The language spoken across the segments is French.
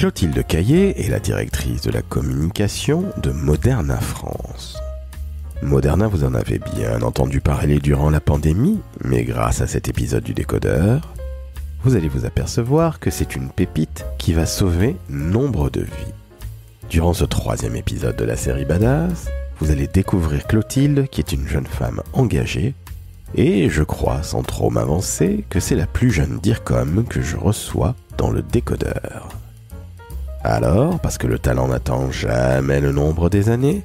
Clotilde Caillé est la directrice de la communication de Moderna France. Moderna, vous en avez bien entendu parler durant la pandémie, mais grâce à cet épisode du décodeur, vous allez vous apercevoir que c'est une pépite qui va sauver nombre de vies. Durant ce 3e épisode de la série Badass, vous allez découvrir Clotilde, qui est une jeune femme engagée, et je crois, sans trop m'avancer, que c'est la plus jeune DIRCOM que je reçois dans le décodeur. Alors, parce que le talent n'attend jamais le nombre des années,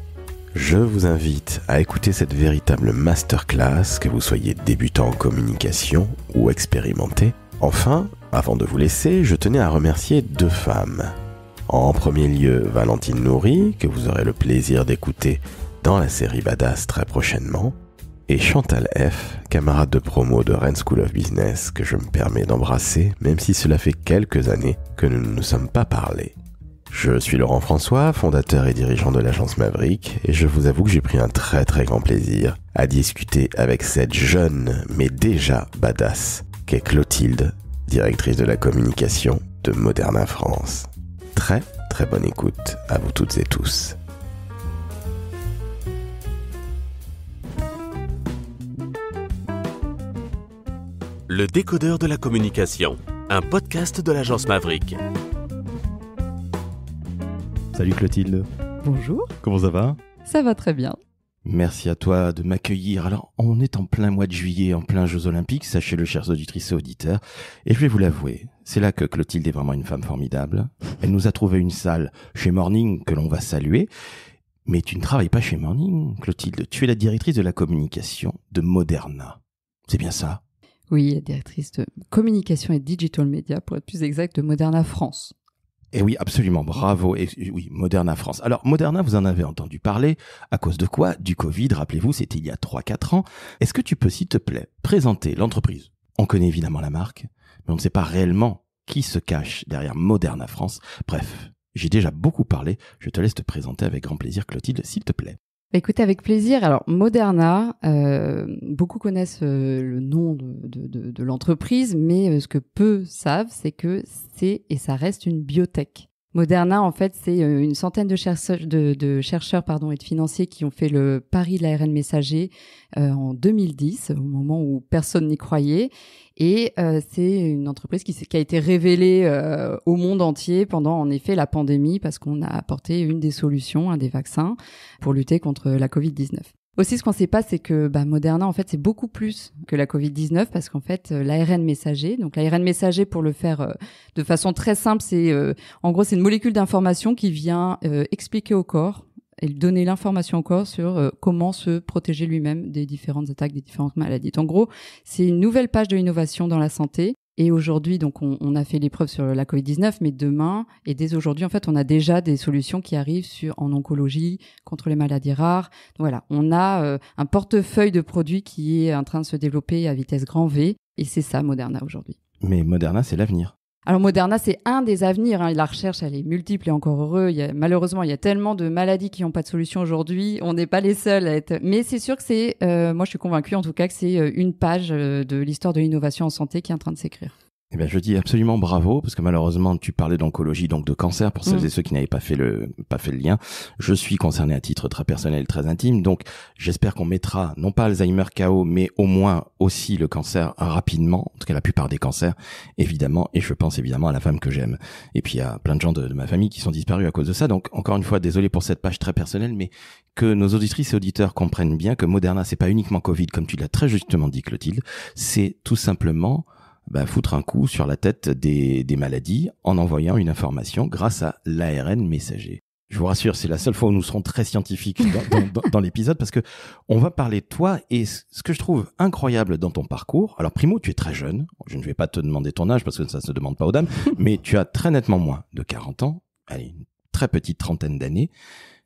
je vous invite à écouter cette véritable masterclass, que vous soyez débutant en communication ou expérimenté. Enfin, avant de vous laisser, je tenais à remercier 2 femmes. En premier lieu, Valentine Nourry, que vous aurez le plaisir d'écouter dans la série Badass très prochainement, et Chantal F., camarade de promo de Rennes School of Business, que je me permets d'embrasser, même si cela fait quelques années que nous ne nous sommes pas parlé. Je suis Laurent François, fondateur et dirigeant de l'agence Maverick, et je vous avoue que j'ai pris un très grand plaisir à discuter avec cette jeune, mais déjà badass, qu'est Clotilde, directrice de la communication de Moderna France. Très bonne écoute à vous toutes et tous. Le décodeur de la communication, un podcast de l'agence Maverick. Salut Clotilde. Bonjour. Comment ça va ? Ça va très bien. Merci à toi de m'accueillir. Alors, on est en plein mois de juillet, en plein Jeux Olympiques, sachez-le, chers auditrices et auditeurs. Et je vais vous l'avouer, c'est là que Clotilde est vraiment une femme formidable. Elle nous a trouvé une salle chez Morning que l'on va saluer. Mais tu ne travailles pas chez Morning, Clotilde. Tu es la directrice de la communication de Moderna. C'est bien ça ? Oui, la directrice de communication et digital media, pour être plus exact, de Moderna France. Et oui, absolument, bravo. Et oui, Moderna France. Alors, Moderna, vous en avez entendu parler. À cause de quoi ? Du Covid, rappelez-vous, c'était il y a 3-4 ans. Est-ce que tu peux, s'il te plaît, présenter l'entreprise ? On connaît évidemment la marque, mais on ne sait pas réellement qui se cache derrière Moderna France. Bref, j'ai déjà beaucoup parlé. Je te laisse te présenter avec grand plaisir, Clotilde, s'il te plaît. Écoutez, avec plaisir. Alors, Moderna, beaucoup connaissent le nom de l'entreprise, mais ce que peu savent, c'est que c'est et ça reste une biotech. Moderna, en fait, c'est une centaine de chercheurs, et de financiers qui ont fait le pari de l'ARN messager en 2010, au moment où personne n'y croyait. Et c'est une entreprise qui a été révélée au monde entier pendant, en effet, la pandémie, parce qu'on a apporté une des solutions, un des vaccins, pour lutter contre la Covid-19. Aussi, ce qu'on ne sait pas, c'est que Moderna, en fait, c'est beaucoup plus que la Covid-19, parce qu'en fait, l'ARN messager, donc l'ARN messager, pour le faire de façon très simple, c'est en gros, c'est une molécule d'information qui vient expliquer au corps et donner l'information au corps sur comment se protéger lui-même des différentes attaques, des différentes maladies. Donc, en gros, c'est une nouvelle page de l'innovation dans la santé. Et aujourd'hui, donc, on a fait l'épreuve sur la Covid-19, mais demain, et dès aujourd'hui, en fait, on a déjà des solutions qui arrivent en oncologie, contre les maladies rares. Donc, voilà, on a un portefeuille de produits qui est en train de se développer à vitesse grand V, et c'est ça, Moderna, aujourd'hui. Mais Moderna, c'est l'avenir. Alors Moderna, c'est un des avenirs. La recherche, elle est multiple et encore heureux. Malheureusement, il y a tellement de maladies qui n'ont pas de solution aujourd'hui. On n'est pas les seuls à être. Mais c'est sûr que c'est. Moi, je suis convaincue, en tout cas, que c'est une page de l'histoire de l'innovation en santé qui est en train de s'écrire. Eh bien, je dis absolument bravo, parce que malheureusement, tu parlais d'oncologie, donc de cancer, pour celles et ceux qui n'avaient pas fait le lien. Je suis concerné à titre très personnel, très intime, donc j'espère qu'on mettra, non pas Alzheimer KO, mais au moins aussi le cancer rapidement, en tout cas la plupart des cancers, évidemment, et je pense évidemment à la femme que j'aime. Et puis, il y a plein de gens de ma famille qui sont disparus à cause de ça, donc encore une fois, désolé pour cette page très personnelle, mais que nos auditrices et auditeurs comprennent bien que Moderna, c'est pas uniquement Covid, comme tu l'as très justement dit, Clotilde, c'est tout simplement foutre un coup sur la tête des maladies en envoyant une information grâce à l'ARN messager. Je vous rassure, c'est la seule fois où nous serons très scientifiques dans l'épisode, parce que on va parler de toi, et ce que je trouve incroyable dans ton parcours. Alors primo, tu es très jeune, je ne vais pas te demander ton âge parce que ça se demande pas aux dames, mais tu as très nettement moins de 40 ans, allez, une très petite trentaine d'années.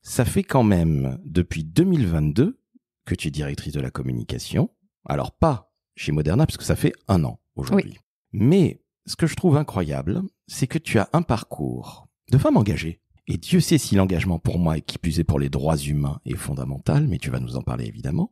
Ça fait quand même depuis 2022 que tu es directrice de la communication. Alors pas chez Moderna, parce que ça fait 1 an aujourd'hui. Oui. Mais ce que je trouve incroyable, c'est que tu as un parcours de femme engagée. Et Dieu sait si l'engagement pour moi, et qui plus est pour les droits humains, est fondamental, mais tu vas nous en parler évidemment.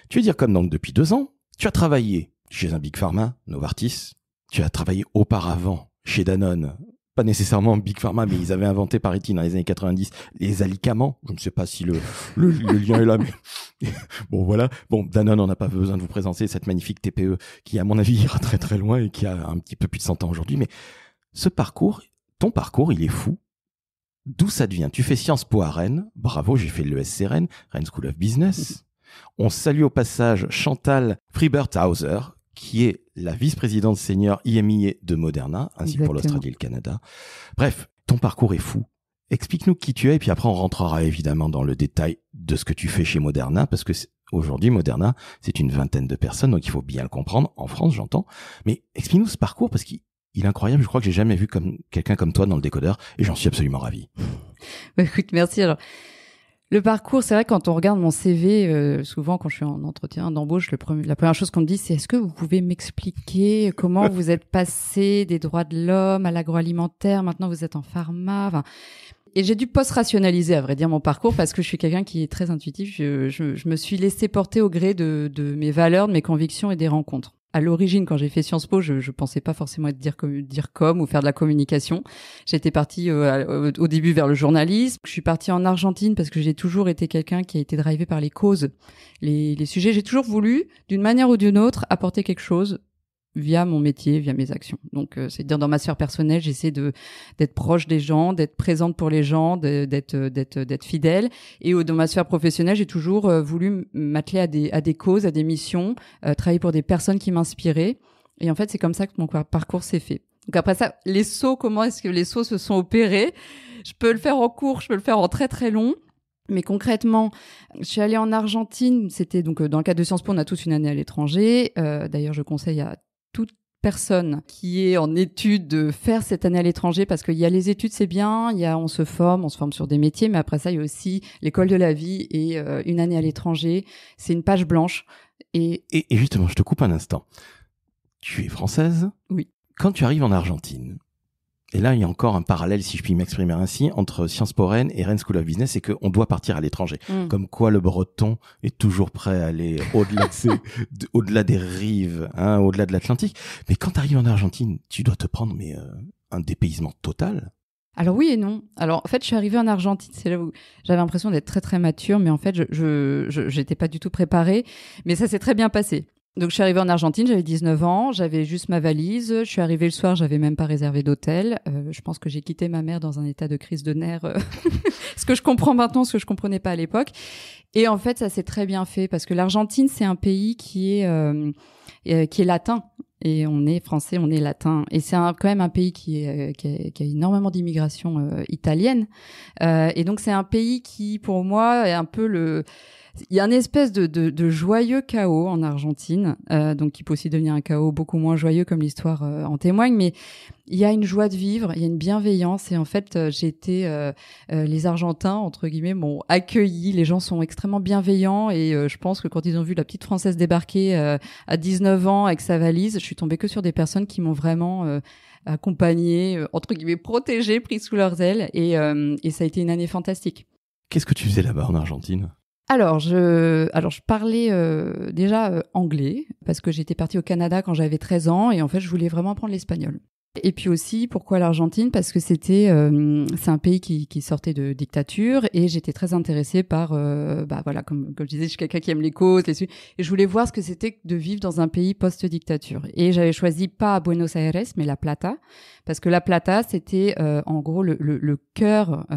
Tu veux dire comme donc depuis 2 ans, tu as travaillé chez un Big Pharma, Novartis. Tu as travaillé auparavant chez Danone, pas nécessairement Big Pharma, mais ils avaient inventé, paraît-il, dans les années 90, les alicaments. Je ne sais pas si le lien est là, mais bon, voilà. Bon, Danone, on n'a pas besoin de vous présenter cette magnifique TPE qui, à mon avis, ira très très loin et qui a un petit peu plus de 100 ans aujourd'hui. Mais ton parcours, il est fou. D'où ça devient? Tu fais Sciences Po à Rennes. Bravo, j'ai fait l'ESC Rennes, Rennes School of Business. On salue au passage Chantal Freibert-Hauser, qui est la vice-présidente senior IMIA de Moderna, ainsi que pour l'Australie et le Canada. Bref, ton parcours est fou. Explique-nous qui tu es, et puis après on rentrera évidemment dans le détail de ce que tu fais chez Moderna, parce que aujourd'hui Moderna, c'est une 20aine de personnes, donc il faut bien le comprendre, en France j'entends. Mais explique-nous ce parcours, parce qu'il est incroyable, je crois que j'ai jamais vu quelqu'un comme toi dans le décodeur, et j'en suis absolument ravi. Bah, écoute, merci. Alors, le parcours, c'est vrai, quand on regarde mon CV, souvent quand je suis en entretien d'embauche, la première chose qu'on me dit, c'est est-ce que vous pouvez m'expliquer comment vous êtes passé des droits de l'homme à l'agroalimentaire, maintenant vous êtes en pharma, enfin, et j'ai dû post-rationaliser, à vrai dire, mon parcours, parce que je suis quelqu'un qui est très intuitif. Je me suis laissée porter au gré de mes valeurs, de mes convictions et des rencontres. À l'origine, quand j'ai fait Sciences Po, je pensais pas forcément être dire com ou faire de la communication. J'étais partie au début vers le journalisme. Je suis partie en Argentine parce que j'ai toujours été quelqu'un qui a été drivé par les causes, les sujets. J'ai toujours voulu, d'une manière ou d'une autre, apporter quelque chose via mon métier, via mes actions. Donc, c'est-à-dire dans ma sphère personnelle, j'essaie d'être proche des gens, d'être présente pour les gens, d'être fidèle. Et dans ma sphère professionnelle, j'ai toujours voulu m'atteler à des causes, à des missions, travailler pour des personnes qui m'inspiraient. Et en fait, c'est comme ça que mon parcours s'est fait. Donc après ça, comment est-ce que les sauts se sont opérés? Je peux le faire en court, je peux le faire en très très long. Mais concrètement, je suis allée en Argentine. C'était donc dans le cadre de Sciences Po, on a tous une année à l'étranger. D'ailleurs, je conseille à toute personne qui est en études de faire cette année à l'étranger, parce qu'il y a les études, c'est bien, on se forme sur des métiers, mais après ça, il y a aussi l'école de la vie et une année à l'étranger. C'est une page blanche. Et justement, je te coupe un instant. Tu es française? Oui. Quand tu arrives en Argentine, et là, il y a encore un parallèle, si je puis m'exprimer ainsi, entre Sciences Po Rennes et Rennes School of Business, c'est qu'on doit partir à l'étranger. Comme quoi, le Breton est toujours prêt à aller au-delà au-delà des rives, au-delà de l'Atlantique. Mais quand tu arrives en Argentine, tu dois te prendre un dépaysement total. Alors oui et non. Alors en fait, je suis arrivée en Argentine, c'est là où j'avais l'impression d'être très très mature, mais en fait, je j'étais pas du tout préparée, mais ça s'est très bien passé. Donc, je suis arrivée en Argentine, j'avais 19 ans, j'avais juste ma valise. Je suis arrivée le soir, j'avais même pas réservé d'hôtel. Je pense que j'ai quitté ma mère dans un état de crise de nerfs. Ce que je comprends maintenant, ce que je comprenais pas à l'époque. Et en fait, ça s'est très bien fait parce que l'Argentine, c'est un pays qui est latin. Et on est français, on est latin. Et c'est quand même un pays qui a énormément d'immigration italienne. Et donc, c'est un pays qui, pour moi, est un peu il y a une espèce de joyeux chaos en Argentine, donc qui peut aussi devenir un chaos beaucoup moins joyeux comme l'histoire en témoigne, mais il y a une joie de vivre, il y a une bienveillance, et en fait les Argentins entre guillemets m'ont accueilli. Les gens sont extrêmement bienveillants, et je pense que quand ils ont vu la petite Française débarquer à 19 ans avec sa valise, je suis tombée que sur des personnes qui m'ont vraiment accompagnée, entre guillemets protégée, prise sous leurs ailes, et ça a été une année fantastique. Qu'est-ce que tu faisais là-bas en Argentine ? Alors je parlais déjà anglais, parce que j'étais partie au Canada quand j'avais 13 ans, et en fait je voulais vraiment apprendre l'espagnol. Et puis aussi, pourquoi l'Argentine ? Parce que c'est un pays qui sortait de dictature, et j'étais très intéressée par, voilà, comme je disais, je suis quelqu'un qui aime les causes, et je voulais voir ce que c'était de vivre dans un pays post-dictature. Et j'avais choisi pas Buenos Aires, mais La Plata, parce que La Plata, c'était en gros le cœur,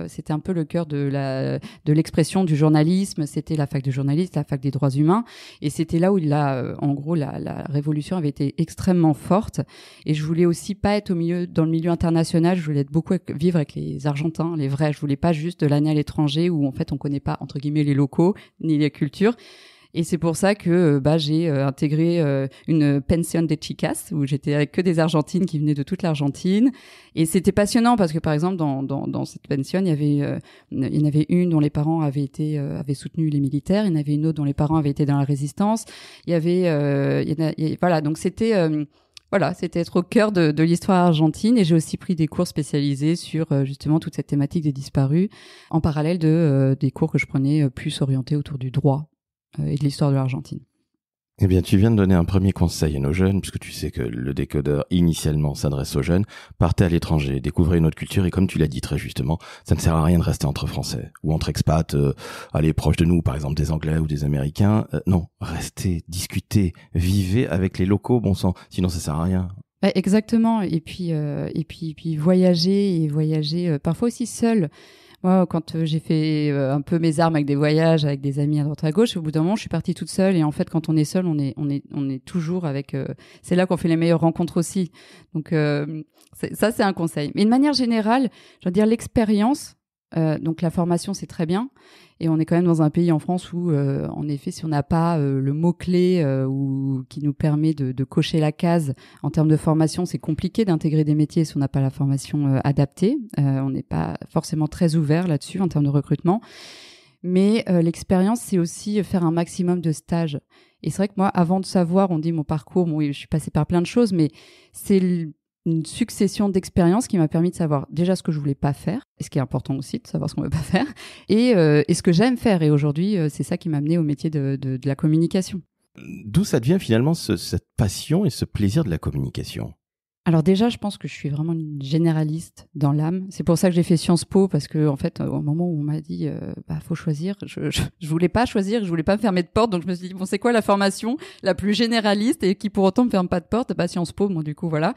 c'était un peu le cœur de l'expression du journalisme. C'était la fac de journalisme, la fac des droits humains, et c'était là où en gros la révolution avait été extrêmement forte. Et je voulais aussi pas être dans le milieu international, je voulais vivre avec les Argentins, les vrais. Je voulais pas juste de l'année à l'étranger où en fait on connaît pas entre guillemets les locaux ni les cultures. Et c'est pour ça que j'ai intégré une pension de chicas où j'étais avec que des Argentines qui venaient de toute l'Argentine. Et c'était passionnant parce que par exemple dans cette pension il y en avait une dont les parents avaient soutenu les militaires, il y en avait une autre dont les parents avaient été dans la résistance. Il y avait voilà, donc c'était c'était être au cœur de l'histoire argentine, et j'ai aussi pris des cours spécialisés sur justement toute cette thématique des disparus, en parallèle des cours que je prenais plus orientés autour du droit et de l'histoire de l'Argentine. Eh bien, tu viens de donner un premier conseil à nos jeunes, puisque tu sais que le décodeur initialement s'adresse aux jeunes. Partez à l'étranger, découvrez une autre culture, et comme tu l'as dit très justement, ça ne sert à rien de rester entre Français ou entre expats, allez proches de nous, par exemple des Anglais ou des Américains. Non, restez, discutez, vivez avec les locaux, bon sang. Sinon, ça sert à rien. Exactement. Et puis voyager, parfois aussi seul. Moi, quand j'ai fait un peu mes armes avec des voyages, avec des amis à droite à gauche, au bout d'un moment, je suis partie toute seule. Et en fait, quand on est seul, on est toujours avec. C'est là qu'on fait les meilleures rencontres aussi. Donc c'est un conseil. Mais de manière générale, je veux dire l'expérience. Donc la formation, c'est très bien. Et on est quand même dans un pays en France où, en effet, si on n'a pas le mot-clé ou qui nous permet de cocher la case en termes de formation, c'est compliqué d'intégrer des métiers si on n'a pas la formation adaptée. On n'est pas forcément très ouvert là-dessus en termes de recrutement. Mais l'expérience, c'est aussi faire un maximum de stages. Et c'est vrai que moi, avant de savoir, on dit mon parcours, bon, je suis passée par plein de choses, mais c'est une succession d'expériences qui m'a permis de savoir déjà ce que je voulais pas faire, et ce qui est important aussi de savoir ce qu'on veut pas faire, et ce que j'aime faire. Et aujourd'hui, c'est ça qui m'a amené au métier de la communication. D'où ça devient finalement cette passion et ce plaisir de la communication? Alors déjà, je pense que je suis vraiment une généraliste dans l'âme. C'est pour ça que j'ai fait Sciences Po, parce que en fait, au moment où on m'a dit faut choisir, je voulais pas choisir, je voulais pas me fermer de porte, donc je me suis dit bon, c'est quoi la formation la plus généraliste et qui pour autant me ferme pas de porte? Sciences Po. Bon, du coup voilà.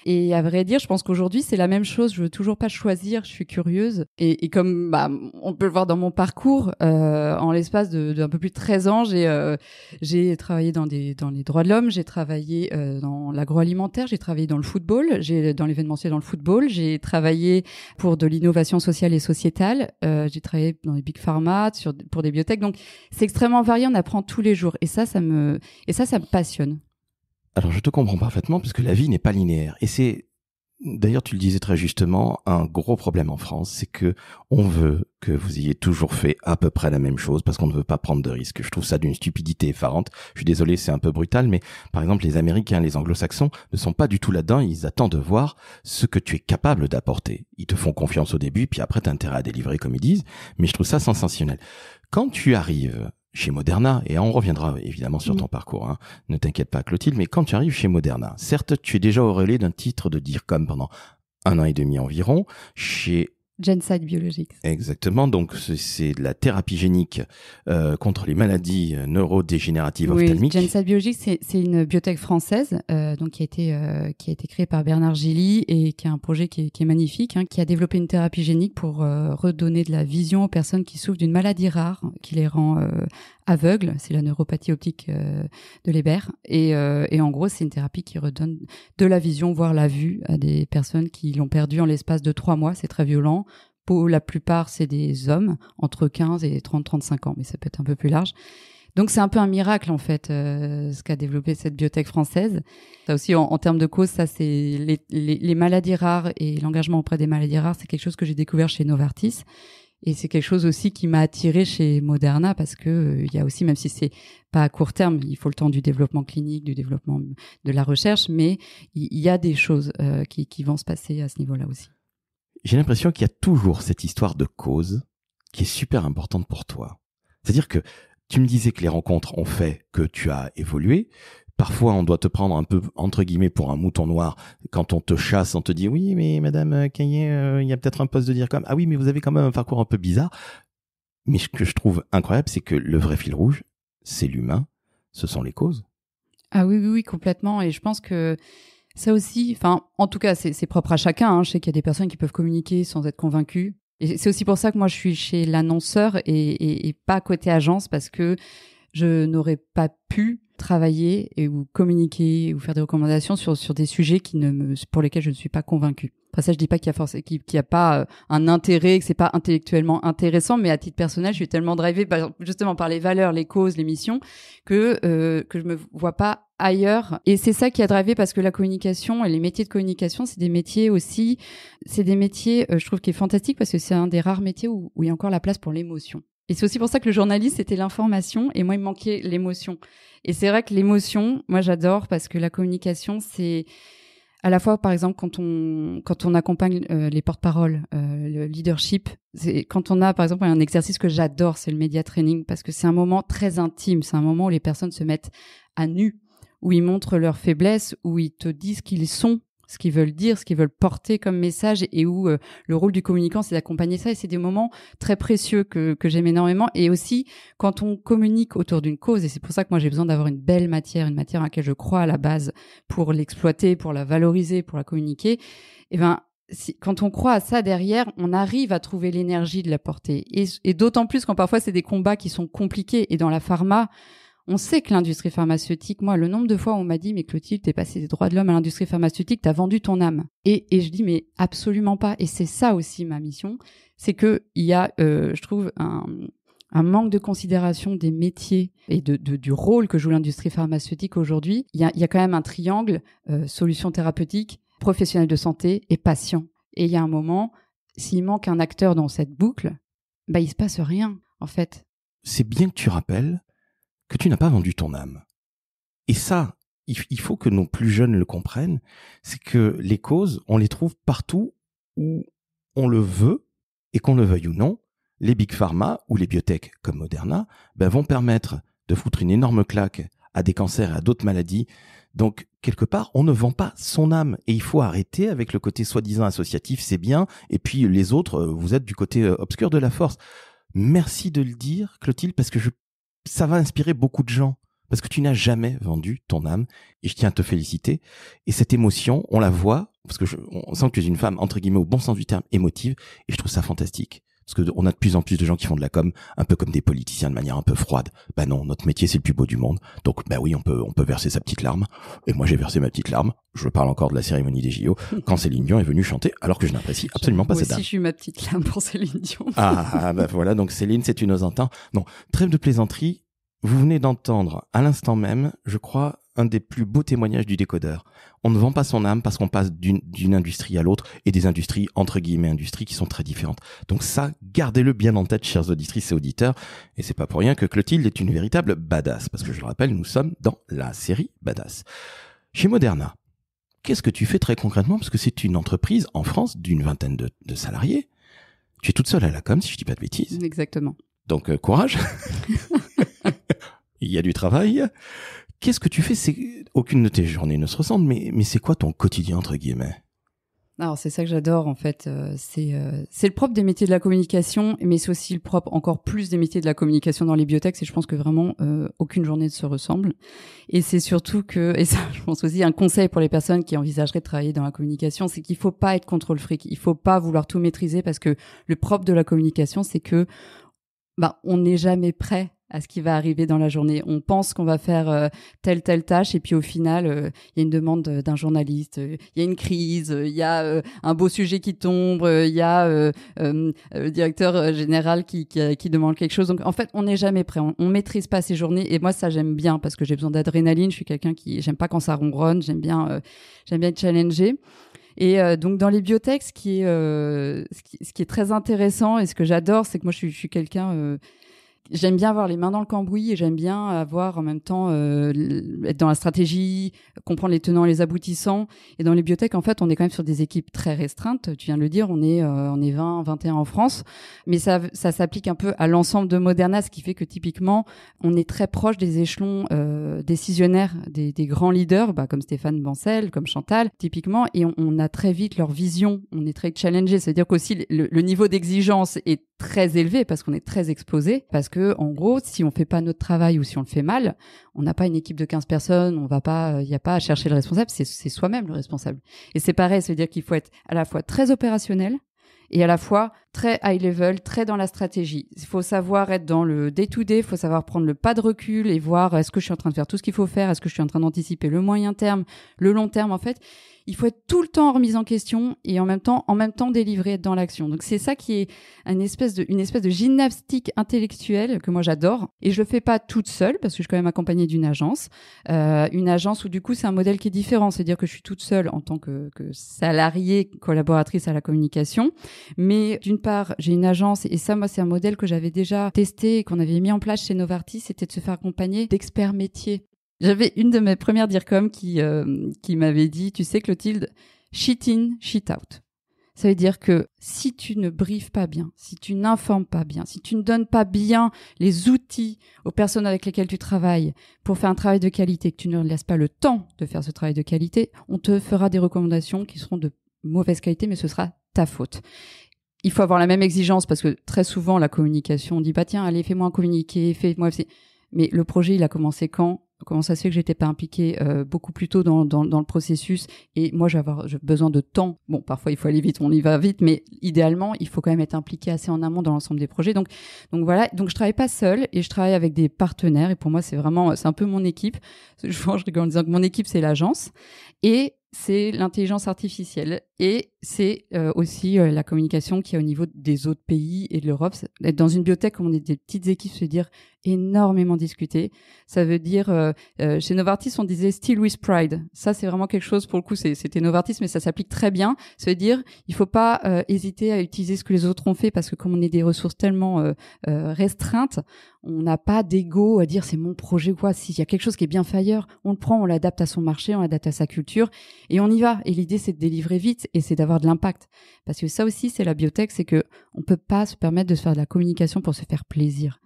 Et à vrai dire, je pense qu'aujourd'hui, c'est la même chose. Je veux toujours pas choisir. Je suis curieuse. Et comme on peut le voir dans mon parcours, en l'espace d'un peu plus de 13 ans, j'ai travaillé dans les droits de l'homme, j'ai travaillé dans l'agroalimentaire, j'ai travaillé dans le football, dans l'événementiel dans le football, j'ai travaillé pour de l'innovation sociale et sociétale, j'ai travaillé dans les big pharma, pour des biotech. Donc, c'est extrêmement varié. On apprend tous les jours. Et ça me passionne. Alors, je te comprends parfaitement parce que la vie n'est pas linéaire. Et c'est, d'ailleurs, tu le disais très justement, un gros problème en France, c'est que on veut que vous ayez toujours fait à peu près la même chose parce qu'on ne veut pas prendre de risques. Je trouve ça d'une stupidité effarante. Je suis désolé, c'est un peu brutal, mais par exemple, les Américains, les Anglo-Saxons ne sont pas du tout là-dedans. Ils attendent de voir ce que tu es capable d'apporter. Ils te font confiance au début, puis après, t'as intérêt à délivrer, comme ils disent. Mais je trouve ça sensationnel. Quand tu arrives chez Moderna, et on reviendra évidemment sur ton parcours, hein. Ne t'inquiète pas Clotilde, mais quand tu arrives chez Moderna, certes tu es déjà auréolé d'un titre de DIRCOM pendant 1 an et demi environ, chez Genside Biologics. Exactement, donc c'est de la thérapie génique contre les maladies neurodégénératives ophtalmiques. Oui, Genside Biologics, c'est une biotech française donc qui a été créée par Bernard Gilly et qui a un projet qui est magnifique, hein, qui a développé une thérapie génique pour redonner de la vision aux personnes qui souffrent d'une maladie rare qui les rend aveugles. C'est la neuropathie optique de Leber et en gros c'est une thérapie qui redonne de la vision, voire la vue à des personnes qui l'ont perdue en l'espace de 3 mois. C'est très violent. Pour la plupart, c'est des hommes entre 15 et 30-35 ans, mais ça peut être un peu plus large. Donc, c'est un peu un miracle, en fait, ce qu'a développé cette biotech française. Ça aussi, en termes de cause, ça, c'est les maladies rares et l'engagement auprès des maladies rares, c'est quelque chose que j'ai découvert chez Novartis. Et c'est quelque chose aussi qui m'a attirée chez Moderna parce que il y a aussi, même si c'est pas à court terme, il faut le temps du développement clinique, du développement de la recherche, mais il y a des choses qui vont se passer à ce niveau-là aussi. J'ai l'impression qu'il y a toujours cette histoire de cause qui est super importante pour toi. C'est-à-dire que tu me disais que les rencontres ont fait que tu as évolué. Parfois, on doit te prendre un peu, entre guillemets, pour un mouton noir. Quand on te chasse, on te dit « Oui, mais Madame Caillet, il y a peut-être un poste de DIRCOM. Ah oui, mais vous avez quand même un parcours un peu bizarre. » Mais ce que je trouve incroyable, c'est que le vrai fil rouge, c'est l'humain, ce sont les causes. Ah oui, complètement. Et je pense que ça aussi, en tout cas, c'est propre à chacun. Hein. Je sais qu'il y a des personnes qui peuvent communiquer sans être convaincues. Et c'est aussi pour ça que moi, je suis chez l'annonceur et pas côté agence, parce que je n'aurais pas pu travailler ou communiquer ou faire des recommandations sur des sujets pour lesquels je ne suis pas convaincue. Après ça, je dis pas qu'il y a pas un intérêt, que c'est pas intellectuellement intéressant, mais à titre personnel, je suis tellement drivée justement par les valeurs, les causes, les missions, que je me vois pas ailleurs. Et c'est ça qui a drivé, parce que la communication et les métiers de communication, c'est des métiers aussi, je trouve, qui est fantastique, parce que c'est un des rares métiers où il y a encore la place pour l'émotion. Et c'est aussi pour ça que le journaliste, c'était l'information, et moi, il me manquait l'émotion. Et c'est vrai que l'émotion, moi, j'adore, parce que la communication, c'est à la fois, par exemple, quand on accompagne les porte-paroles, le leadership. C'est quand on a, par exemple, un exercice que j'adore, c'est le media training, parce que c'est un moment très intime. C'est un moment où les personnes se mettent à nu, où ils montrent leurs faiblesses, où ils te disent qui ils sont, ce qu'ils veulent dire, ce qu'ils veulent porter comme message, et où le rôle du communicant, c'est d'accompagner ça. Et c'est des moments très précieux que j'aime énormément. Et aussi, quand on communique autour d'une cause, et c'est pour ça que moi j'ai besoin d'avoir une belle matière, une matière à laquelle je crois à la base, pour l'exploiter, pour la valoriser, pour la communiquer, et quand on croit à ça derrière, on arrive à trouver l'énergie de la porter. Et d'autant plus quand parfois c'est des combats qui sont compliqués. Et dans la pharma, on sait que l'industrie pharmaceutique, moi, le nombre de fois où on m'a dit « Mais Clotilde, t'es passée des droits de l'homme à l'industrie pharmaceutique, t'as vendu ton âme. » Et je dis « Mais absolument pas. » Et c'est ça aussi ma mission. C'est que il y a, je trouve, un manque de considération des métiers et du rôle que joue l'industrie pharmaceutique aujourd'hui. Il y a quand même un triangle, solutions thérapeutiques, professionnels de santé et patients. Et il y a un moment, s'il manque un acteur dans cette boucle, il se passe rien, en fait. C'est bien que tu rappelles que tu n'as pas vendu ton âme. Et ça, il faut que nos plus jeunes le comprennent, c'est que les causes, on les trouve partout où on le veut, et qu'on le veuille ou non. Les big pharma ou les biotech comme Moderna vont permettre de foutre une énorme claque à des cancers et à d'autres maladies. Donc, quelque part, on ne vend pas son âme. Et il faut arrêter avec le côté soi-disant associatif, c'est bien, et puis les autres, vous êtes du côté obscur de la force. Merci de le dire, Clotilde, parce que ça va inspirer beaucoup de gens, parce que tu n'as jamais vendu ton âme, et je tiens à te féliciter. Et cette émotion, on la voit, parce que on sent que tu es une femme, entre guillemets, au bon sens du terme, émotive, et je trouve ça fantastique. Parce qu'on a de plus en plus de gens qui font de la com, un peu comme des politiciens de manière un peu froide. Non, notre métier, c'est le plus beau du monde. Donc, oui, on peut verser sa petite larme. Et moi, j'ai versé ma petite larme. Je parle encore de la cérémonie des JO, quand Céline Dion est venue chanter, alors que je n'apprécie absolument pas cette dame. Moi aussi, je suis ma petite larme pour Céline Dion. Voilà, donc Céline, c'est une Osantin. Non, trêve de plaisanterie. Vous venez d'entendre, à l'instant même, je crois, un des plus beaux témoignages du décodeur. On ne vend pas son âme parce qu'on passe d'une industrie à l'autre, et des industries, entre guillemets, industries qui sont très différentes. Donc ça, gardez-le bien en tête, chers auditrices et auditeurs. Et c'est pas pour rien que Clotilde est une véritable badass, parce que je le rappelle, nous sommes dans la série Badass. Chez Moderna, qu'est-ce que tu fais très concrètement? Parce que c'est une entreprise en France d'une vingtaine de salariés. Tu es toute seule à la com, si je dis pas de bêtises. Exactement. Donc, courage. Il y a du travail. Qu'est-ce que tu fais? Aucune de tes journées ne se ressemble, mais c'est quoi ton quotidien, entre guillemets? Alors, c'est ça que j'adore, en fait. C'est le propre des métiers de la communication, mais c'est aussi le propre encore plus des métiers de la communication dans les biotech. Et je pense que vraiment, aucune journée ne se ressemble. Et c'est surtout et ça, je pense aussi, un conseil pour les personnes qui envisageraient de travailler dans la communication, c'est qu'il faut pas être contrôle fric. Il faut pas vouloir tout maîtriser, parce que le propre de la communication, c'est que, on n'est jamais prêt à ce qui va arriver dans la journée. On pense qu'on va faire telle tâche, et puis au final, il y a une demande d'un journaliste, il y a une crise, il y a un beau sujet qui tombe, il y a le directeur général qui demande quelque chose. Donc en fait, on n'est jamais prêt. On maîtrise pas ces journées. Et moi, ça j'aime bien, parce que j'ai besoin d'adrénaline. Je suis quelqu'un j'aime pas quand ça ronronne. J'aime bien être challengé. Et donc dans les biotech, ce qui est très intéressant, et ce que j'adore, c'est que moi je suis quelqu'un, j'aime bien avoir les mains dans le cambouis, et j'aime bien avoir en même temps être dans la stratégie, comprendre les tenants et les aboutissants. Et dans les biotech, en fait, on est quand même sur des équipes très restreintes. Tu viens de le dire, on est 20, 21 en France, mais ça s'applique un peu à l'ensemble de Moderna, ce qui fait que typiquement, on est très proche des échelons décisionnaires des grands leaders, comme Stéphane Bancel, comme Chantal, typiquement, et on a très vite leur vision. On est très challengé, c'est-à-dire qu'aussi le niveau d'exigence est très élevé, parce qu'on est très exposé, parce que en gros, si on fait pas notre travail ou si on le fait mal, on n'a pas une équipe de 15 personnes, il y a pas à chercher le responsable, c'est soi-même le responsable. Et c'est pareil, ça veut dire qu'il faut être à la fois très opérationnel et à la fois très high level, très dans la stratégie. Il faut savoir être dans le day-to-day, il faut savoir prendre le pas de recul et voir est-ce que je suis en train de faire tout ce qu'il faut faire, est-ce que je suis en train d'anticiper le moyen terme, le long terme. En fait, il faut être tout le temps en remise en question et en même temps délivrer, être dans l'action. Donc c'est ça qui est une espèce de gymnastique intellectuelle que moi j'adore. Et je le fais pas toute seule, parce que je suis quand même accompagnée d'une agence où du coup c'est un modèle qui est différent. C'est-à-dire que je suis toute seule en tant que salariée collaboratrice à la communication. Mais d'une part, j'ai une agence, et ça, moi, c'est un modèle que j'avais déjà testé et qu'on avait mis en place chez Novartis, c'était de se faire accompagner d'experts métiers. J'avais une de mes premières DIRCOM qui m'avait dit, tu sais Clotilde, shit in, shit out. Ça veut dire que si tu ne briefes pas bien, si tu n'informes pas bien, si tu ne donnes pas bien les outils aux personnes avec lesquelles tu travailles pour faire un travail de qualité, que tu ne leur laisses pas le temps de faire ce travail de qualité, on te fera des recommandations qui seront de mauvaise qualité, mais ce sera ta faute. Il faut avoir la même exigence parce que très souvent, la communication, on dit, bah tiens, allez, fais-moi un communiqué, fais-moi... Mais le projet, il a commencé quand ? Comment ça se fait que j'étais pas impliquée beaucoup plus tôt dans le processus? Et moi, j'ai besoin de temps. Bon, parfois, il faut aller vite, on y va vite, mais idéalement, il faut quand même être impliqué assez en amont dans l'ensemble des projets. Donc voilà. Donc, je travaille pas seule et je travaille avec des partenaires. Et pour moi, c'est un peu mon équipe. Souvent, je rigole en disant que mon équipe, c'est l'agence. Et c'est l'intelligence artificielle et c'est aussi la communication qui est au niveau des autres pays et de l'Europe. Être dans une biotech, comme on est des petites équipes, ça veut dire énormément discuter. Ça veut dire, chez Novartis, on disait « still with pride ». Ça, c'est vraiment quelque chose, pour le coup, c'était Novartis, mais ça s'applique très bien. Ça veut dire, il faut pas hésiter à utiliser ce que les autres ont fait parce que comme on est des ressources tellement restreintes, on n'a pas d'ego à dire « c'est mon projet » ou quoi. S'il y a quelque chose qui est bien fait ailleurs, on le prend, on l'adapte à son marché, on l'adapte à sa culture et on y va. Et l'idée, c'est de délivrer vite et c'est d'avoir de l'impact. Parce que ça aussi, c'est la biotech, c'est que on peut pas se permettre de se faire de la communication pour se faire plaisir.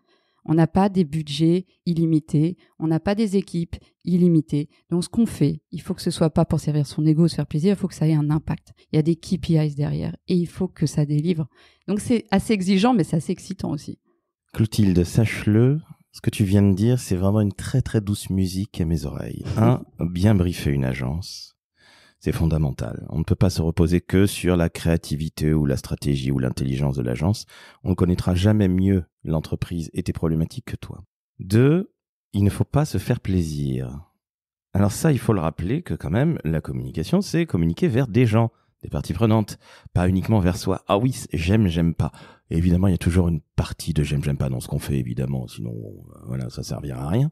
On n'a pas des budgets illimités, on n'a pas des équipes illimitées. Donc, ce qu'on fait, il faut que ce soit pas pour servir son ego, se faire plaisir, il faut que ça ait un impact. Il y a des KPIs derrière et il faut que ça délivre. Donc, c'est assez exigeant, mais c'est assez excitant aussi. Clotilde, sache-le, ce que tu viens de dire, c'est vraiment une très très douce musique à mes oreilles. Bien briefer une agence. C'est fondamental. On ne peut pas se reposer que sur la créativité ou la stratégie ou l'intelligence de l'agence. On ne connaîtra jamais mieux l'entreprise et tes problématiques que toi. 2, il ne faut pas se faire plaisir. Alors ça, il faut le rappeler que quand même, la communication, c'est communiquer vers des gens, des parties prenantes, pas uniquement vers soi. Ah oui, j'aime pas. Et évidemment, il y a toujours une partie de j'aime pas dans ce qu'on fait, évidemment, sinon, voilà, ça servira à rien.